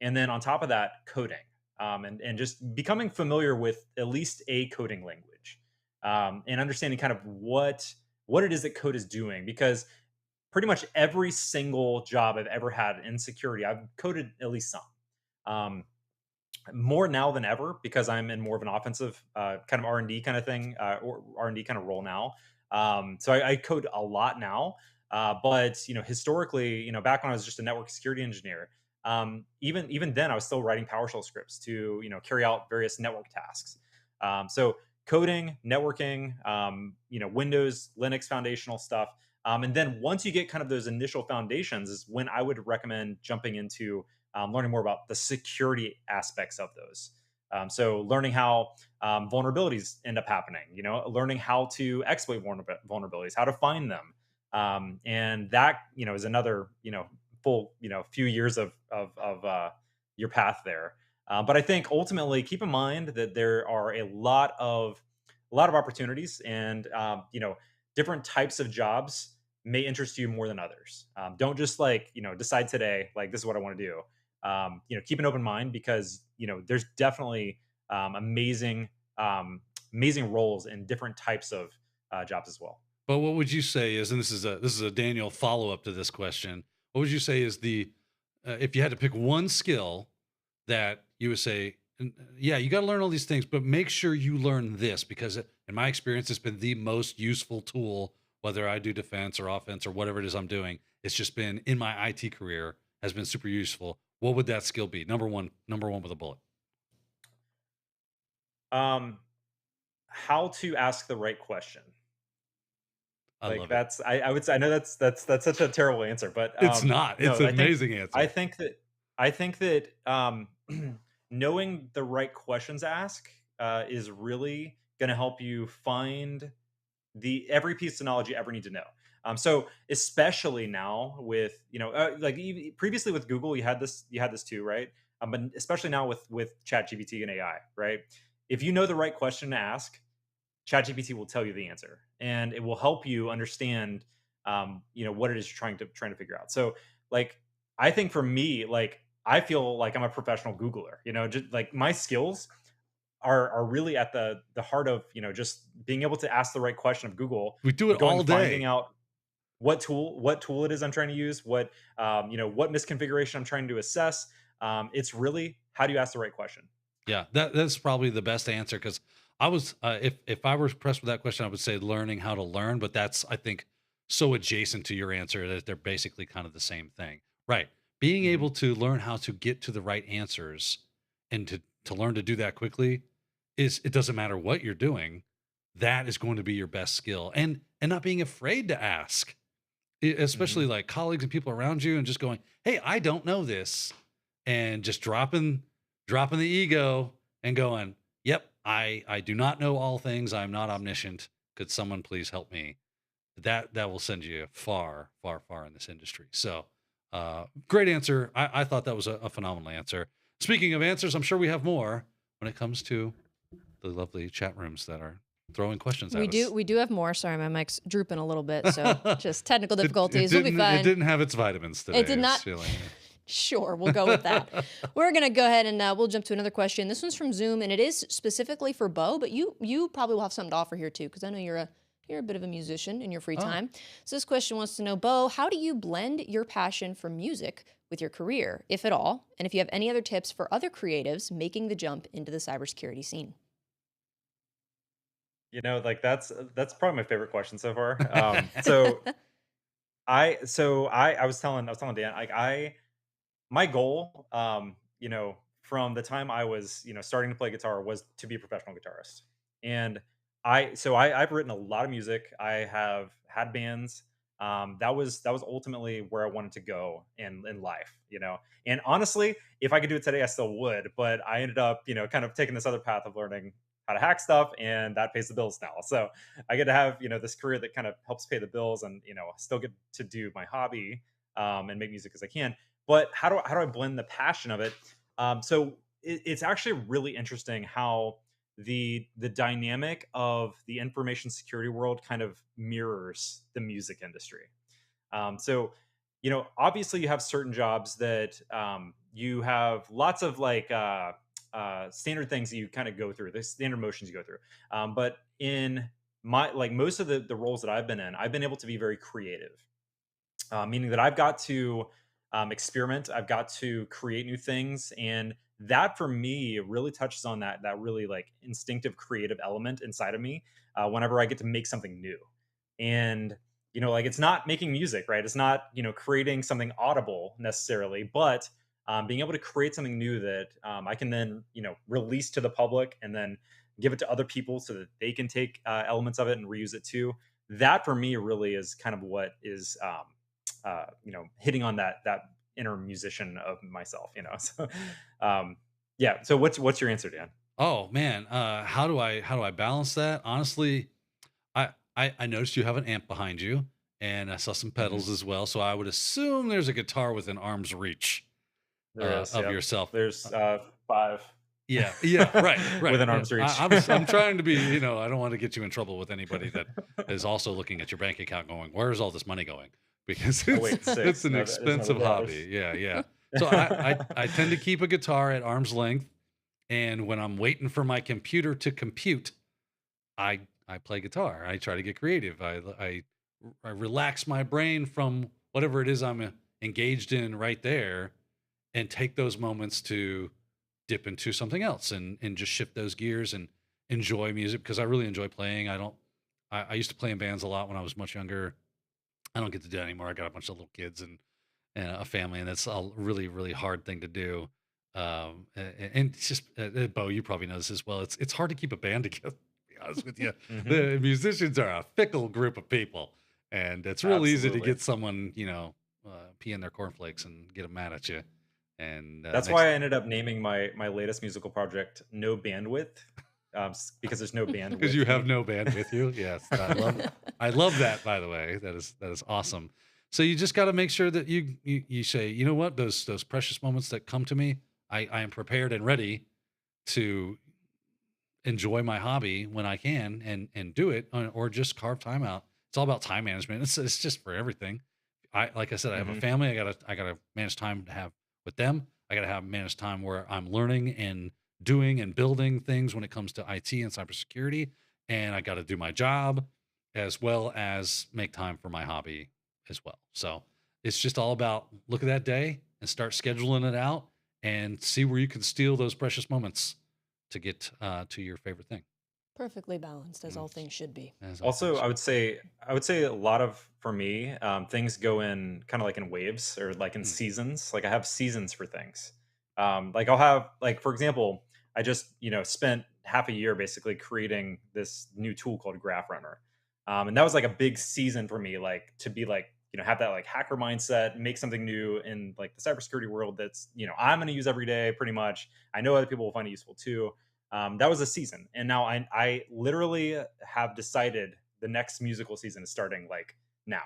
And then on top of that, coding, and just becoming familiar with at least a coding language, and understanding kind of what it is that code is doing, because pretty much every single job I've ever had in security, I've coded at least some. Um, More now than ever because I'm in more of an offensive kind of R&D kind of thing, or R&D kind of role now. So I code a lot now, but historically, back when I was just a network security engineer, even then I was still writing PowerShell scripts to carry out various network tasks. So coding, networking, Windows, Linux foundational stuff. And then once you get kind of those initial foundations is when I would recommend jumping into learning more about the security aspects of those. So learning how vulnerabilities end up happening, learning how to exploit vulnerabilities, how to find them. And that, is another, full, few years of your path there. But I think ultimately keep in mind that there are a lot of opportunities, and different types of jobs may interest you more than others. Don't just like decide today like this is what I want to do. Keep an open mind, because there's definitely amazing roles in different types of jobs as well. But what would you say is, and this is a Daniel follow up to this question. What would you say is the if you had to pick one skill that you would say, yeah, you got to learn all these things, but make sure you learn this because, in my experience, it's been the most useful tool. Whether I do defense or offense or whatever it is I'm doing, it's just been in my IT career has been super useful. What would that skill be? Number one with a bullet. Um, how to ask the right question. I Like love it. I would say, I know that's such a terrible answer, but It's not. It's no, an I think amazing I answer. think that I think that knowing the right questions to ask is really going to help you find the every piece of knowledge you ever need to know. So especially now with like previously with Google, you had this too, right? But especially now with ChatGPT and AI, right? If you know the right question to ask, ChatGPT will tell you the answer, and it will help you understand, what it is you're trying to figure out. So, like, I think for me, like, I feel like I'm a professional Googler. Just like my skills are really at the heart of just being able to ask the right question of Google, We do it going all finding day. out what tool it is I'm trying to use, what misconfiguration I'm trying to assess. It's really how do you ask the right question. Yeah, that's probably the best answer because I was if I were pressed with that question, I would say learning how to learn, but that's I think so adjacent to your answer that they're basically kind of the same thing. Right. Being Mhm. able to learn how to get to the right answers and to learn to do that quickly is it doesn't matter what you're doing, that is going to be your best skill. And not being afraid to ask especially like colleagues and people around you, and just going, "Hey, I don't know this," and just dropping the ego and going, "Yep, I do not know all things. I'm not omniscient. Could someone please help me?" That will send you far, far, far in this industry. So, great answer. I thought that was a phenomenal answer. Speaking of answers, I'm sure we have more when it comes to the lovely chat rooms that are throwing questions We at do us. we do have more. Sorry, my mic's drooping a little bit, so just technical It difficulties. We'll be didn't fine. have its vitamins today. It did it's not. feeling- Sure, we'll go with that. We're gonna go ahead and we'll jump to another question. This one's from Zoom, and it is specifically for Beau, but you probably will have something to offer here too, because I know you're a bit of a musician in your free time. So this question wants to know, Beau, how do you blend your passion for music with your career, if at all? And if you have any other tips for other creatives making the jump into the cybersecurity scene? Like that's probably my favorite question so far. I was telling Dan, like my goal, from the time I was, starting to play guitar was to be a professional guitarist. And I've written a lot of music. I have had bands. That was ultimately where I wanted to go in life, And honestly, if I could do it today, I still would. But I ended up, kind of taking this other path of learning how to hack stuff, and that pays the bills now. So I get to have, this career that kind of helps pay the bills, and still get to do my hobby, and make music as I can. But how do I blend the passion of it? It's actually really interesting how the dynamic of the information security world kind of mirrors the music industry. Obviously you have certain jobs that you have lots of like standard things that you kind of go through, the standard motions you go through. But in my like most of the roles that I've been in, I've been able to be very creative, meaning that I've got to experiment, I've got to create new things, and that for me really touches on that really like instinctive creative element inside of me. Whenever I get to make something new, and like it's not making music, right? It's not creating something audible necessarily, but being able to create something new that I can then release to the public and then give it to other people so that they can take elements of it and reuse it too. That for me really is kind of what is hitting on that inner musician of myself. So yeah. So what's your answer, Dan? Oh man, how do I balance that? Honestly, I noticed you have an amp behind you, and I saw some Mhm. pedals as well. So I would assume there's a guitar within arm's reach There is. of Yep. yourself. There's 5 Yeah, right, right. within arm's reach. I'm trying to be, I don't want to get you in trouble with anybody that is also looking at your bank account, going, "Where's all this money going?" Because Oh wait, it's 6. an No, there's another expensive hobby. Yeah, yeah. So I tend to keep a guitar at arm's length, and when I'm waiting for my computer to compute, I play guitar. I try to get creative. I relax my brain from whatever it is I'm engaged in right there, and take those moments to dip into something else, and just shift those gears and enjoy music, because I really enjoy playing. I used to play in bands a lot when I was much younger. I don't get to do that anymore. I got a bunch of little kids and a family, and that's a really, really hard thing to do. And it's just, Beau, you probably know this as well. It's hard to keep a band together. To be honest with you, Mhm. the musicians are a fickle group of people, and it's real easy to Absolutely. get someone, pee in their cornflakes and get them mad at you. And That's next, why I ended up naming my latest musical project No Bandwidth, because there's no band because you with have me. no band with you. Yes, I love that. By the way, that is awesome. So you just got to make sure that you say, you know what, those precious moments that come to me, I am prepared and ready to enjoy my hobby when I can, and do it, or just carve time out. It's all about time management. It's just for everything. Like I said, I have a Mhm. family. I gotta manage time to have with them. I gotta have manage time where I'm learning and doing and building things when it comes to IT and cybersecurity. And I got to do my job as well as make time for my hobby as well. So it's just all about look at that day and start scheduling it out, and see where you can steal those precious moments to get to your favorite thing. Perfectly balanced, as Mm, all things should be. As all Also, things should. I would say a lot of for me, things go in kind of like in waves or like in Mm, seasons. Like I have seasons for things. Like I'll have like for example, I just spent half a year basically creating this new tool called Graph Runner, and that was like a big season for me, like to be like have that like hacker mindset, make something new in like the cybersecurity world that's, I'm going to use every day pretty much. I know other people will find it useful too. That was a season. And now I literally have decided the next musical season is starting like now.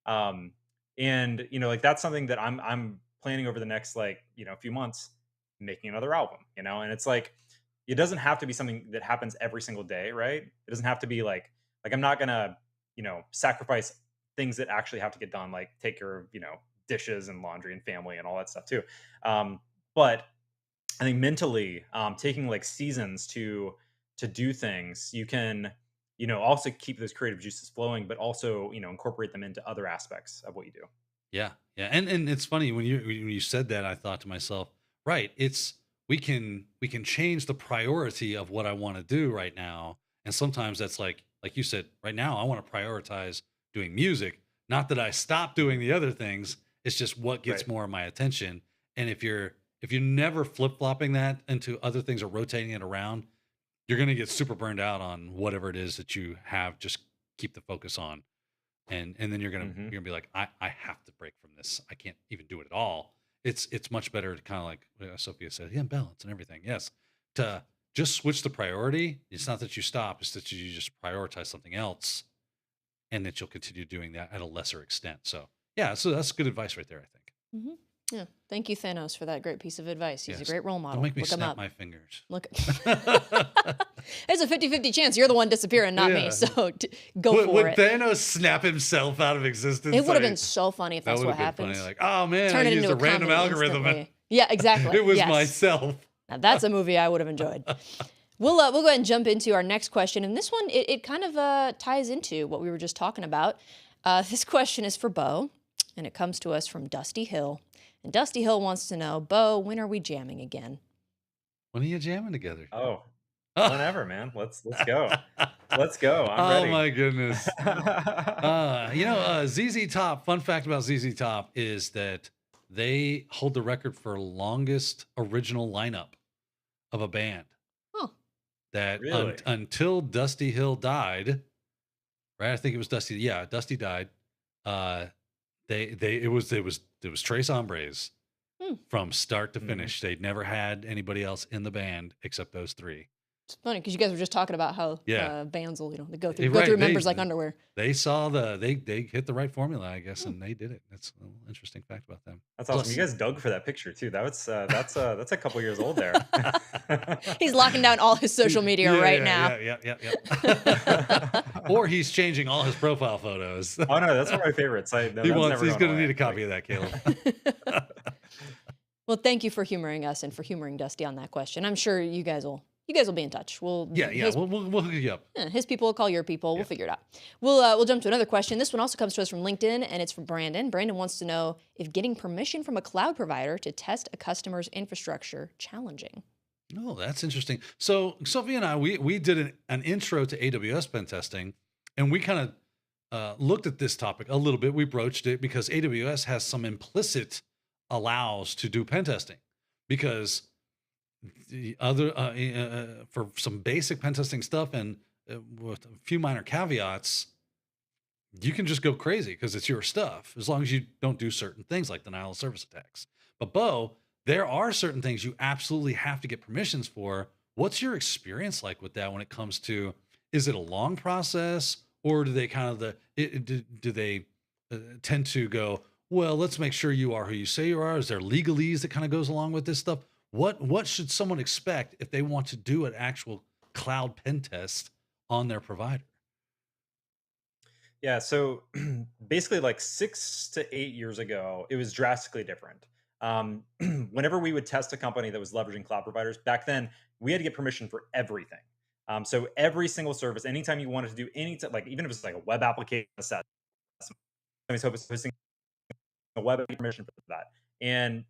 Um, and like that's something that I'm planning over the next like, few months, making another album, and it's like, it doesn't have to be something that happens every single day, right? It doesn't have to be like I'm not gonna, sacrifice things that actually have to get done, like take care of, dishes and laundry and family and all that stuff too. But I think mentally, taking like seasons to do things, you can, also keep those creative juices flowing, but also, incorporate them into other aspects of what you do. Yeah, yeah, and it's funny when you said that, I thought to myself, right? It's we can change the priority of what I want to do right now, and sometimes that's like you said, right now I want to prioritize doing music. Not that I stop doing the other things. It's just what Right. gets more of my attention. And if you're never flip flopping that into other things or rotating it around, you're gonna get super burned out on whatever it is that you have. Just keep the focus on, and then Hmm. you're gonna be like, I have to break from this. I can't even do it at all. It's much better to kind of like Sophia said, yeah, balance and everything. Yes, to just switch the priority. It's not that you stop; it's that you just prioritize something else, and that you'll continue doing that at a lesser extent. So yeah, so that's good advice right there, I think. Hmm. Yeah. Thank you, Thanos, for that great piece of advice. He's a Yes, great role don't model. make me Look him snap up. my fingers. Look. There's a 50-50 chance you're the one disappearing, not me. Yeah. So go for Would it. Thanos snap himself out of existence? It would have been so funny if That that's would what have been funny. happens. Like, oh man, I Turn it used into a a random comedy algorithm and instantly. Yeah, exactly. it was Yes. myself. Now that's a movie I would have enjoyed. We'll go ahead and jump into our next question, and this one it kind of ties into what we were just talking about. This question is for Beau, and it comes to us from Dusty Hill. And Dusty Hill wants to know, Beau, when are we jamming again? When are you jamming together? Oh, whenever, man. Let's go. Let's go. I'm Oh ready. my goodness. ZZ Top, fun fact about ZZ Top is that they hold the record for longest original lineup of a band. Oh, That Really? until Dusty Hill died, right? I think it was Dusty. Yeah, Dusty died. Uh, it was Tres Hombres hmm. from start to Mhm. finish. They'd never had anybody else in the band except those three. It's funny because you guys were just talking about how Yeah. bands will, they go Eh, through right. members like underwear. They saw they hit the right formula, I guess, and they did it. That's an interesting fact about them. That's awesome. You Plus, guys dug for that picture too. That's a couple years old there. He's locking down all his social media yeah, right yeah, now. yeah. Or he's changing all his profile photos. Oh no, that's one of my favorites. He's going to need a copy of that, Caleb. Well, thank you for humoring us and for humoring Dusty on that question. I'm sure you guys will be in touch. Yeah, his, we'll hook you up. his people will call your people. We'll figure it out. We'll jump to another question. This one also comes to us from LinkedIn, and it's from Brandon. Brandon wants to know if getting permission from a cloud provider to test a customer's infrastructure challenging. Oh, that's interesting. So Sophie and I, we did an intro to AWS pen testing, and we kind of looked at this topic a little bit. We broached it because AWS has some implicit allows to do pen testing, because the other for some basic pen testing stuff and with a few minor caveats, you can just go crazy because it's your stuff as long as you don't do certain things like denial of service attacks. But Beau, there are certain things you absolutely have to get permissions for. What's your experience like with that when it comes to, is it a long process, or do they kind of do they tend to go, well, let's make sure you are who you say you are? Is there legalese that kind of goes along with this stuff? What should someone expect if they want to do an actual cloud pen test on their provider? Yeah, so basically like 6 to 8 years ago, it was drastically different. Whenever we would test a company that was leveraging cloud providers, back then we had to get permission for everything. So every single service, anytime you wanted to do anything, like even if it's like a web application, somebody's hosting a web permission for that. And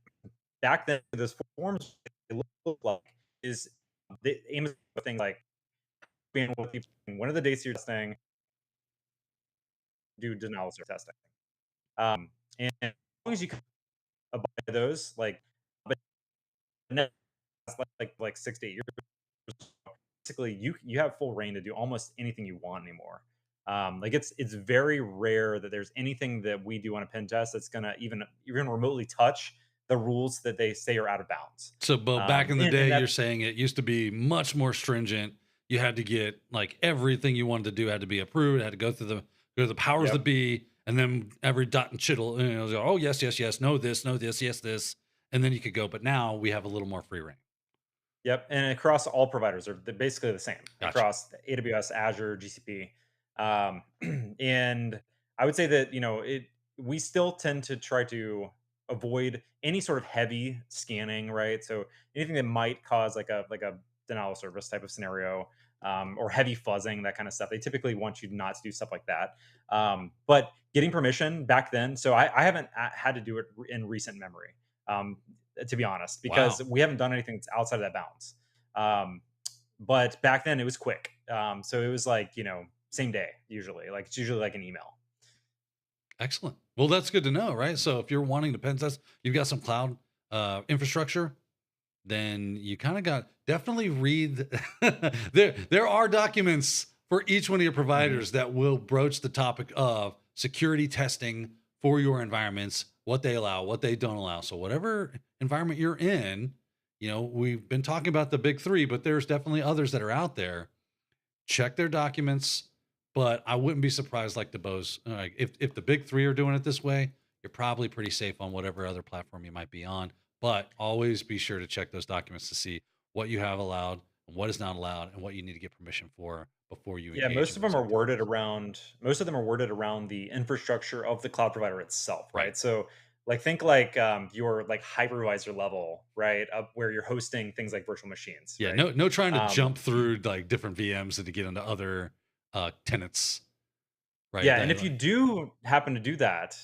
back then, those forms they look like is the aim is thing like being able to one of the dates you're testing, do denial of service testing. And as long as you can abide by those, but next, like 6 to 8 years, basically you have full reign to do almost anything you want anymore. Like it's very rare that there's anything that we do on a pen test that's gonna even remotely touch the rules that they say are out of bounds. So, but back in the And day, you're that's saying it used to be much more stringent. You had to get like everything you wanted to do had to be approved. It had to go to the powers yep. that be, and then every dot and tittle. Oh yes, yes, yes. No this, no this, yes this, and then you could go. But now we have a little more free reign. Yep, and across all providers, they're basically the same Gotcha. across AWS, Azure, GCP, um, and I would say that we still tend to try to avoid any sort of heavy scanning, right? So anything that might cause like a denial of service type of scenario, or heavy fuzzing, that kind of stuff. They typically want you not to do stuff like that. But getting permission back then, so I haven't had to do it in recent memory. Um, to be honest, because Wow. we haven't done anything that's outside of that bounds. Um, but back then it was quick. So it was like, same day usually. Like it's usually like an email. Excellent. Well, that's good to know, right? So if you're wanting to pen test, you've got some cloud infrastructure, then you kind of got definitely read. There are documents for each one of your Mhm. providers that will broach the topic of security testing for your environments, what they allow, what they don't allow. So whatever environment you're in, we've been talking about the big three, but there's definitely others that are out there. Check their documents, but I wouldn't be surprised like the Beaus. Like if the big three are doing it this way, you're probably pretty safe on whatever other platform you might be on. But always be sure to check those documents to see what you have allowed and what is not allowed and what you need to get permission for before you Yeah, engage most in of those them are worded activities. around most of them are worded around the infrastructure of the cloud provider itself, Right. right? So like think like your like hypervisor level, right? Of where you're hosting things like virtual machines, Yeah. right? No trying to Um, jump through like different VMs and to get into other tenants. Right. yeah, and if you do happen to do that,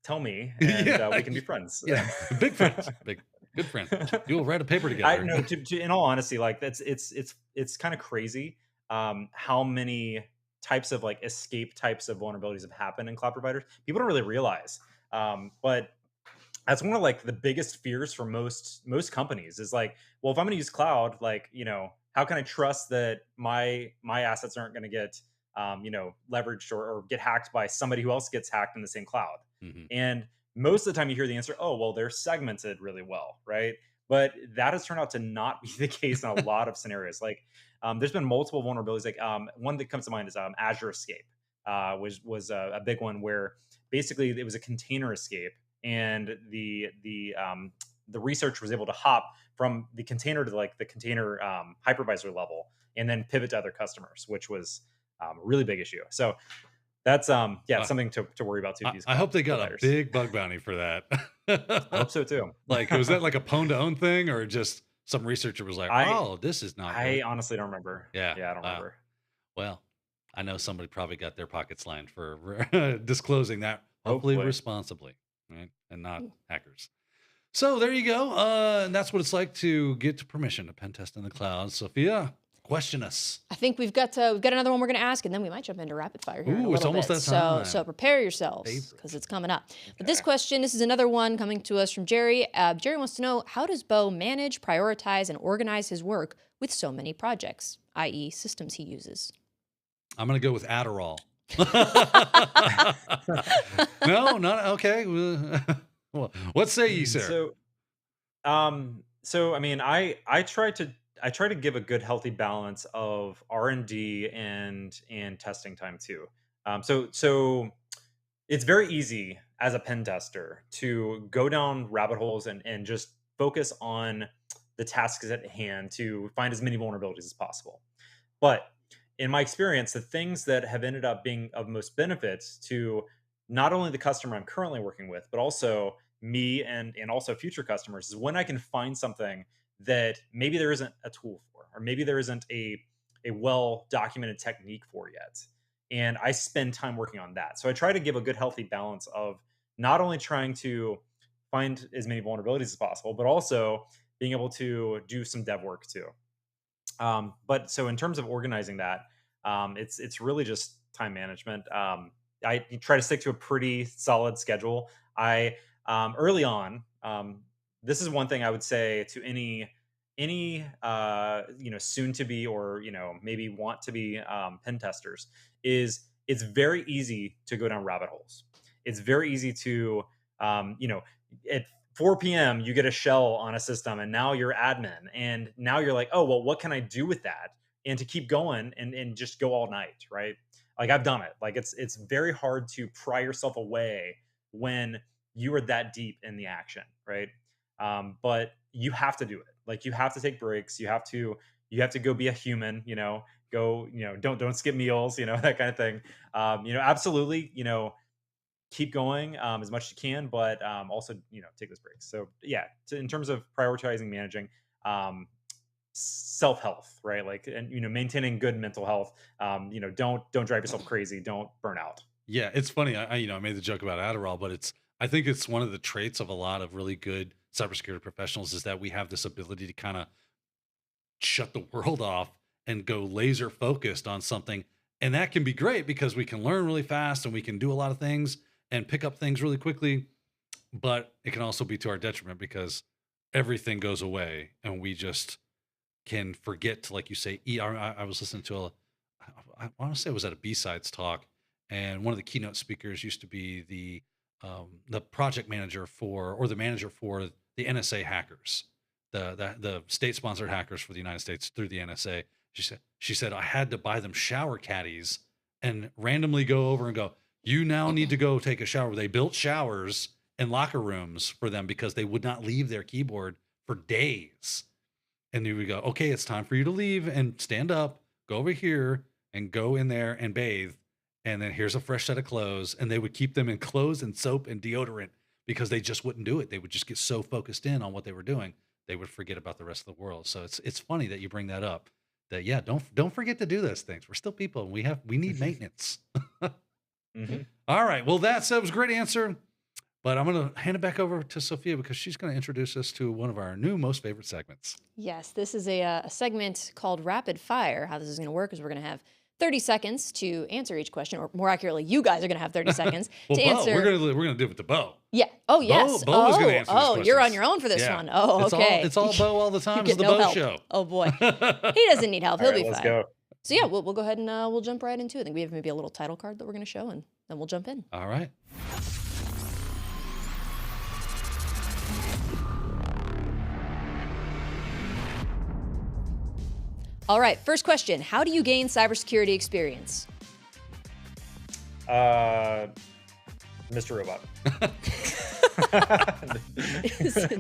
tell me and Yeah. we can be friends. Yeah. Big friends. Big good friends. You'll write a paper I together. know to in all honesty, like it's kind of crazy how many types of like escape types of vulnerabilities have happened in cloud providers. People don't really realize. But that's one of like the biggest fears for most companies is like, well, if I'm going to use cloud, like, how can I trust that my assets aren't going to get leveraged or get hacked by somebody who else gets hacked in the same cloud? Mhm. And most of the time you hear the answer, oh, well, they're segmented really well, right? But that has turned out to not be the case in a lot of scenarios. Like, there's been multiple vulnerabilities. Like, one that comes to mind is Azure Escape, was a big one where basically it was a container escape, and the research was able to hop from the container to like the container hypervisor level, and then pivot to other customers, which was a really big issue. So that's yeah, Uh, something to worry about too with these I cloud hope they got a providers. big bug bounty for I that. hope so too. Like, was that like a pwn to own thing, or just some researcher was like, I "Oh, this is not I good." honestly don't remember. Yeah. Yeah, I don't Wow. remember. Well, I know somebody probably got their pockets lined for disclosing that, hopefully Hopefully. responsibly, right, and not hackers. So there you go. And that's what it's like to get to permission to pen test in the cloud. Sophia, question us. I think we've got another one we're going to ask, and then we might jump into rapid fire here in a Ooh, it's little almost bit. that So time. prepare yourselves because Favorite. it's coming up. But this Okay. question, this is another one coming to us from Jerry. Jerry wants to know, how does Beau manage, prioritize, and organize his work with so many projects, i.e., systems he uses? I'm gonna go with Adderall. No, not okay. Well, what say ye, sir? So I mean, I try to give a good healthy balance of R&D and testing time too. So it's very easy as a pen tester to go down rabbit holes and just focus on the tasks at hand to find as many vulnerabilities as possible. But in my experience, the things that have ended up being of most benefit to not only the customer I'm currently working with, but also me and also future customers is when I can find something that maybe there isn't a tool for, or maybe there isn't a well documented technique for yet. And I spend time working on that. So I try to give a good healthy balance of not only trying to find as many vulnerabilities as possible, but also being able to do some dev work too. But so in terms of organizing that, it's really just time management. I try to stick to a pretty solid schedule. I early on, this is one thing I would say to any soon to be or maybe want to be pen testers is it's very easy to go down rabbit holes. It's very easy to, at 4 p.m. you get a shell on a system, and now you're admin, and now you're like, oh, well, what can I do with that? And to keep going and just go all night, right? Like, I've done it. Like, it's very hard to pry yourself away when you are that deep in the action, right? But you have to do it. Like, you have to take breaks. You have to go be a human, go, don't skip meals, that kind of thing. Absolutely, keep going as much as you can, but also, take those breaks. So yeah, in terms of prioritizing, managing, self-health, right? Like, and, maintaining good mental health, don't drive yourself crazy. Don't burn out. Yeah, it's funny. I made the joke about Adderall, but I think it's one of the traits of a lot of really good cybersecurity professionals is that we have this ability to kind of shut the world off and go laser focused on something. And that can be great because we can learn really fast and we can do a lot of things and pick up things really quickly. But it can also be to our detriment because everything goes away and we just can forget to, like you say, eat. I was listening to I want to say it was at a B-Sides talk, and one of the keynote speakers used to be the project manager or the manager for the NSA hackers, the state sponsored hackers for the United States through the NSA. She said I had to buy them shower caddies and randomly go over and go, you now need to go take a shower. They built showers and locker rooms for them because they would not leave their keyboard for days. And then we go, okay, it's time for you to leave and stand up, go over here and go in there and bathe. And then here's a fresh set of clothes. And they would keep them in clothes and soap and deodorant because they just wouldn't do it. They would just get so focused in on what they were doing, they would forget about the rest of the world. So it's funny that you bring that up. That yeah, don't forget to do those things. We're still people, and we need maintenance. Mm-hmm. All right. Well, that was a great answer. But I'm going to hand it back over to Sophia because she's going to introduce us to one of our new most favorite segments. Yes, this is a segment called Rapid Fire. How this is going to work is we're going to have 30 seconds to answer each question, or more accurately, you guys are going to have 30 seconds to answer. We're going to do it with the Beau. Yeah. Oh, yes. Beau is going to answer these questions. You're on your own for this one. Oh, okay. It's all Beau all the time. It's the no Beau help. Show. Oh, boy. He doesn't need help. He'll be let's fine. Go. So, yeah, we'll go ahead and we'll jump right into it. I think we have maybe a little title card that we're going to show, and then we'll jump in. All right. All right, first question. How do you gain cybersecurity experience? Mr. Robot.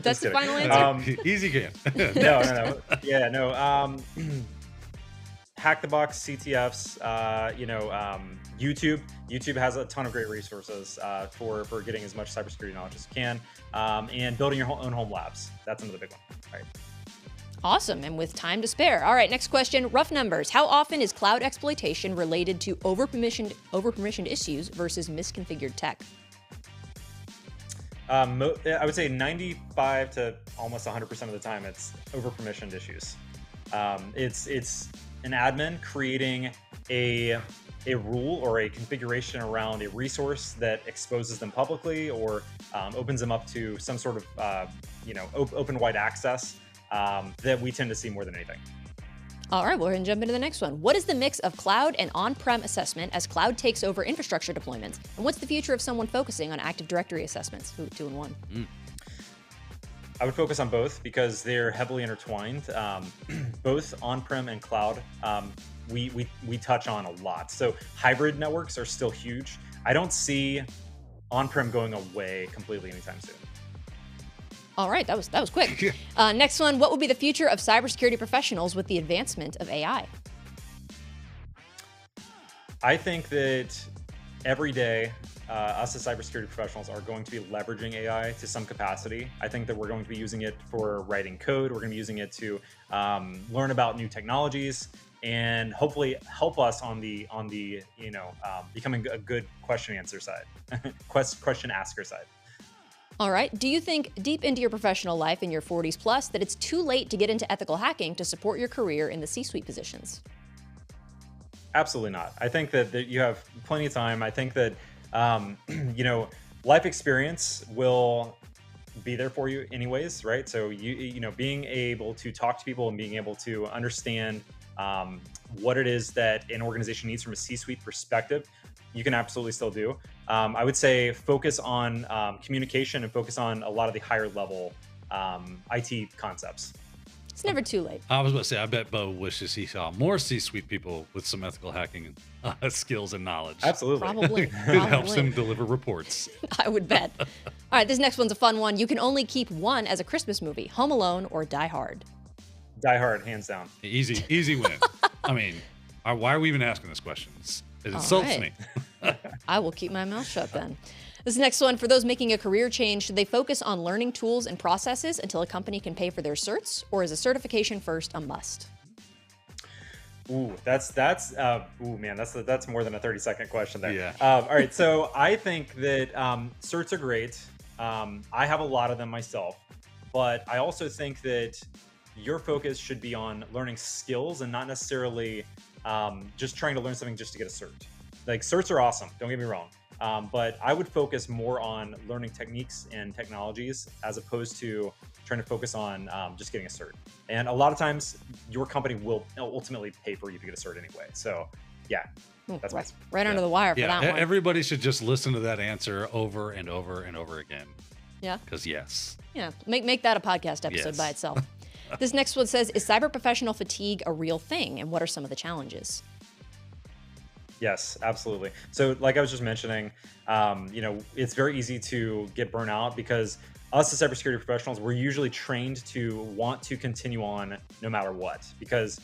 That's the final answer? Easy game. No. Yeah, no. Hack the Box, CTFs, YouTube. YouTube has a ton of great resources for getting as much cybersecurity knowledge as you can, and building your own home labs. That's another big one. All right. Awesome, and with time to spare. All right, next question. Rough numbers. How often is cloud exploitation related to over-permissioned issues versus misconfigured tech? I would say 95 to almost 100% of the time, it's over-permissioned issues. It's an admin creating a rule or a configuration around a resource that exposes them publicly or opens them up to some sort of open wide access that we tend to see more than anything. All right, we're going to jump into the next one. What is the mix of cloud and on-prem assessment as cloud takes over infrastructure deployments? And what's the future of someone focusing on Active Directory assessments? Ooh, 2 and 1. I would focus on both because they're heavily intertwined. Both on-prem and cloud, we touch on a lot. So hybrid networks are still huge. I don't see on-prem going away completely anytime soon. All right, that was quick. Next one, what will be the future of cybersecurity professionals with the advancement of AI? I think that every day, us as cybersecurity professionals are going to be leveraging AI to some capacity. I think that we're going to be using it for writing code. We're going to be using it to learn about new technologies and hopefully help us on the becoming a good question answer side, question asker side. All right. Do you think deep into your professional life in your 40s plus that it's too late to get into ethical hacking to support your career in the C-suite positions? Absolutely not. I think that you have plenty of time. I think that, life experience will be there for you anyways, right? So being able to talk to people and being able to understand what it is that an organization needs from a C-suite perspective you can absolutely still do. I would say focus on communication and focus on a lot of the higher level IT concepts. It's never too late. I was about to say, I bet Beau wishes he saw more C-suite people with some ethical hacking skills and knowledge. Absolutely. Probably. It helps Probably. him deliver reports. I would bet. All right, this next one's a fun one. You can only keep one as a Christmas movie, Home Alone or Die Hard. Die Hard, hands down. Easy win. I mean, why are we even asking this question? It insults right. me. I will keep my mouth shut then. This next one, for those making a career change, should they focus on learning tools and processes until a company can pay for their certs, or is a certification first a must? Ooh, that's more than a 30-second question there. Yeah. All right, so I think that certs are great. I have a lot of them myself, but I also think that your focus should be on learning skills and not necessarily just trying to learn something just to get a cert. Like, certs are awesome, don't get me wrong. But I would focus more on learning techniques and technologies as opposed to trying to focus on just getting a cert. And a lot of times your company will ultimately pay for you to get a cert anyway. So yeah, that's right under the wire for that one. Everybody should just listen to that answer over and over and over again. Yeah. Because yes. Yeah. Make that a podcast episode by itself. This next one says, is cyber professional fatigue a real thing? And what are some of the challenges? Yes, absolutely. So like I was just mentioning, it's very easy to get burnt out because us as cybersecurity professionals, we're usually trained to want to continue on no matter what, because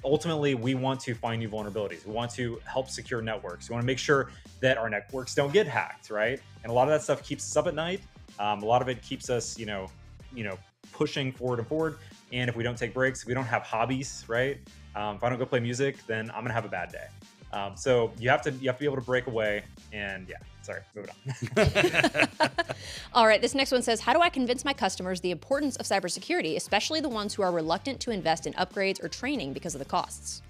ultimately we want to find new vulnerabilities. We want to help secure networks. We want to make sure that our networks don't get hacked, right? And a lot of that stuff keeps us up at night. A lot of it keeps us, pushing forward and forward. And if we don't take breaks, if we don't have hobbies, right? If I don't go play music, then I'm gonna have a bad day. So you have to be able to break away, and moving on. All right, this next one says, how do I convince my customers the importance of cybersecurity, especially the ones who are reluctant to invest in upgrades or training because of the costs?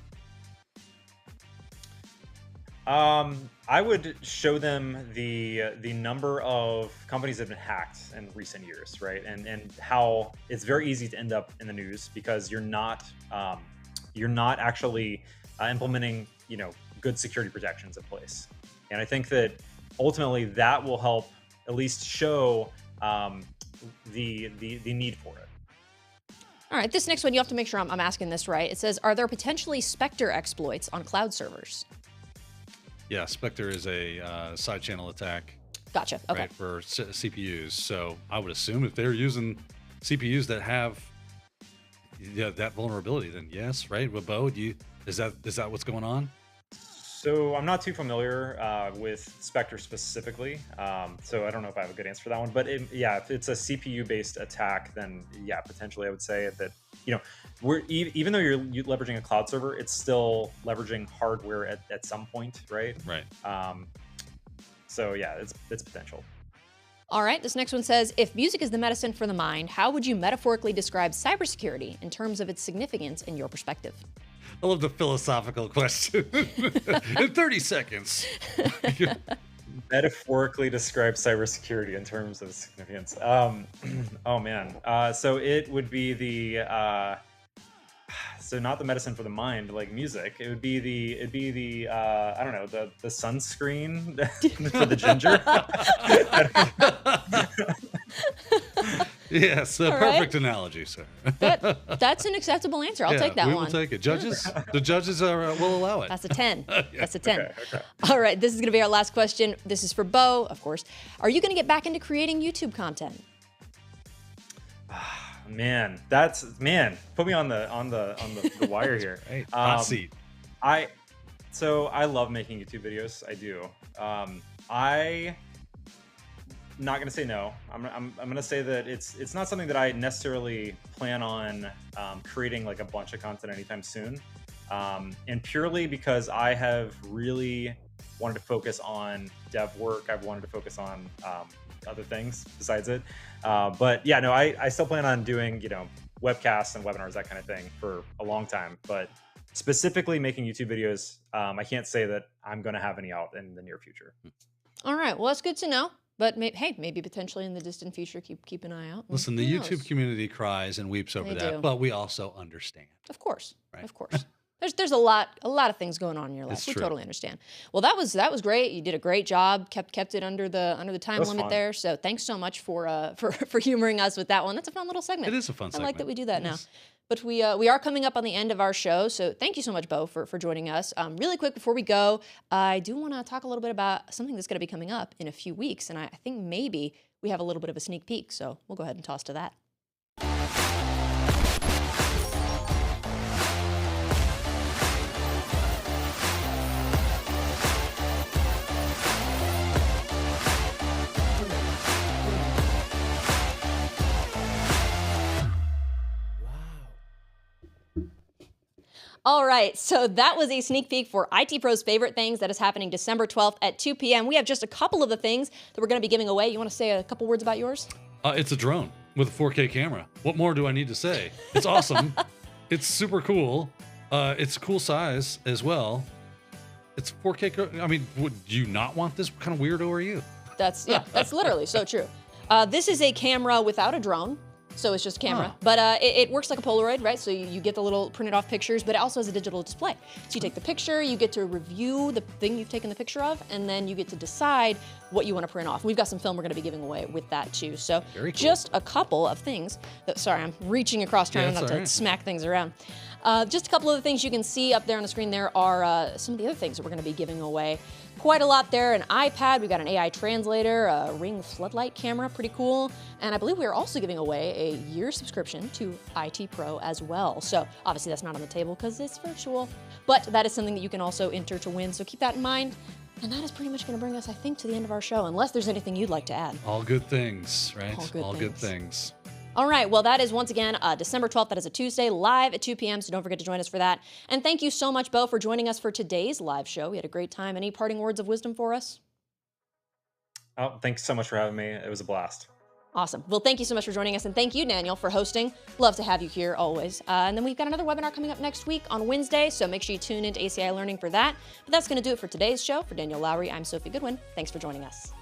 I would show them the number of companies that have been hacked in recent years, right? And how it's very easy to end up in the news because you're not actually implementing, good security protections in place. And I think that ultimately that will help at least show the need for it. All right, this next one, you have to make sure I'm asking this right. It says, are there potentially Spectre exploits on cloud servers? Yeah, Spectre is a side channel attack. Gotcha. Okay. Right, for CPUs. So I would assume if they're using CPUs that have that vulnerability, then yes, right? With Beau, is that what's going on? So I'm not too familiar with Spectre specifically, so I don't know if I have a good answer for that one. But if it's a CPU-based attack, then yeah, potentially I would say that even though you're leveraging a cloud server, it's still leveraging hardware at some point, right? Right. So yeah, it's potential. All right, this next one says, if music is the medicine for the mind, how would you metaphorically describe cybersecurity in terms of its significance in your perspective? I love the philosophical question. In 30 seconds. Metaphorically describe cybersecurity in terms of significance. Oh man. So it would be so not the medicine for the mind, like music. It'd be the I don't know, the sunscreen for the ginger. Yes, perfect analogy, sir. That's an acceptable answer. I'll take that one. We will take it. Judges, the judges will allow it. That's a 10. That's a 10. Okay. All right, this is going to be our last question. This is for Beau, of course. Are you going to get back into creating YouTube content? Man, put me on the wire here. Right. Hot seat. I love making YouTube videos. I do. I'm not gonna say no. I'm gonna say that it's not something that I necessarily plan on creating like a bunch of content anytime soon, and purely because I have really wanted to focus on dev work. I've wanted to focus on other things besides it. But yeah, no, I still plan on doing webcasts and webinars, that kind of thing, for a long time. But specifically making YouTube videos, I can't say that I'm gonna have any out in the near future. All right, well, that's good to know. But maybe potentially in the distant future, keep an eye out. Listen, the YouTube community cries and weeps over that, but we also understand. Of course, right? Of course. There's a lot of things going on in your life. It's We true. totally understand. Well, that was great. You did a great job. Kept it under the time was limit fun. there. So thanks so much for humoring us with that one. That's a fun little segment. It is a fun I segment. like that we do that It now. is. But we are coming up on the end of our show, so thank you so much, Beau, for joining us. Really quick before we go, I do want to talk a little bit about something that's going to be coming up in a few weeks, and I think maybe we have a little bit of a sneak peek, so we'll go ahead and toss to that. All right, so that was a sneak peek for IT Pro's favorite things that is happening December 12th at 2 p.m. We have just a couple of the things that we're going to be giving away. You want to say a couple words about yours? It's a drone with a 4K camera. What more do I need to say? It's awesome. It's super cool. It's a cool size as well. It's 4K. I mean, would you not want this? What kind of weirdo are you? That's literally so true. This is a camera without a drone. So it's just a camera, Huh. but it works like a Polaroid, right? So you get the little printed off pictures, but it also has a digital display. So you take the picture, you get to review the thing you've taken the picture of, and then you get to decide what you want to print off. We've got some film we're going to be giving away with that too. So Very cool. just a couple of things. Sorry, I'm reaching across trying Yeah, not that's to all right. smack things around. Just a couple of the things you can see up there on the screen there are some of the other things that we're going to be giving away. Quite a lot there, an iPad, we got an AI translator, a Ring floodlight camera, pretty cool. And I believe we are also giving away a year subscription to IT Pro as well. So obviously that's not on the table because it's virtual, but that is something that you can also enter to win. So keep that in mind. And that is pretty much going to bring us, I think, to the end of our show, unless there's anything you'd like to add. All good things, right? All good things. All right, well, that is once again December 12th. That is a Tuesday, live at 2 p.m., so don't forget to join us for that. And thank you so much, Beau, for joining us for today's live show. We had a great time. Any parting words of wisdom for us? Oh, thanks so much for having me. It was a blast. Awesome. Well, thank you so much for joining us, and thank you, Daniel, for hosting. Love to have you here always. And then we've got another webinar coming up next week on Wednesday, so make sure you tune into ACI Learning for that. But that's going to do it for today's show. For Daniel Lowrie, I'm Sophie Goodwin. Thanks for joining us.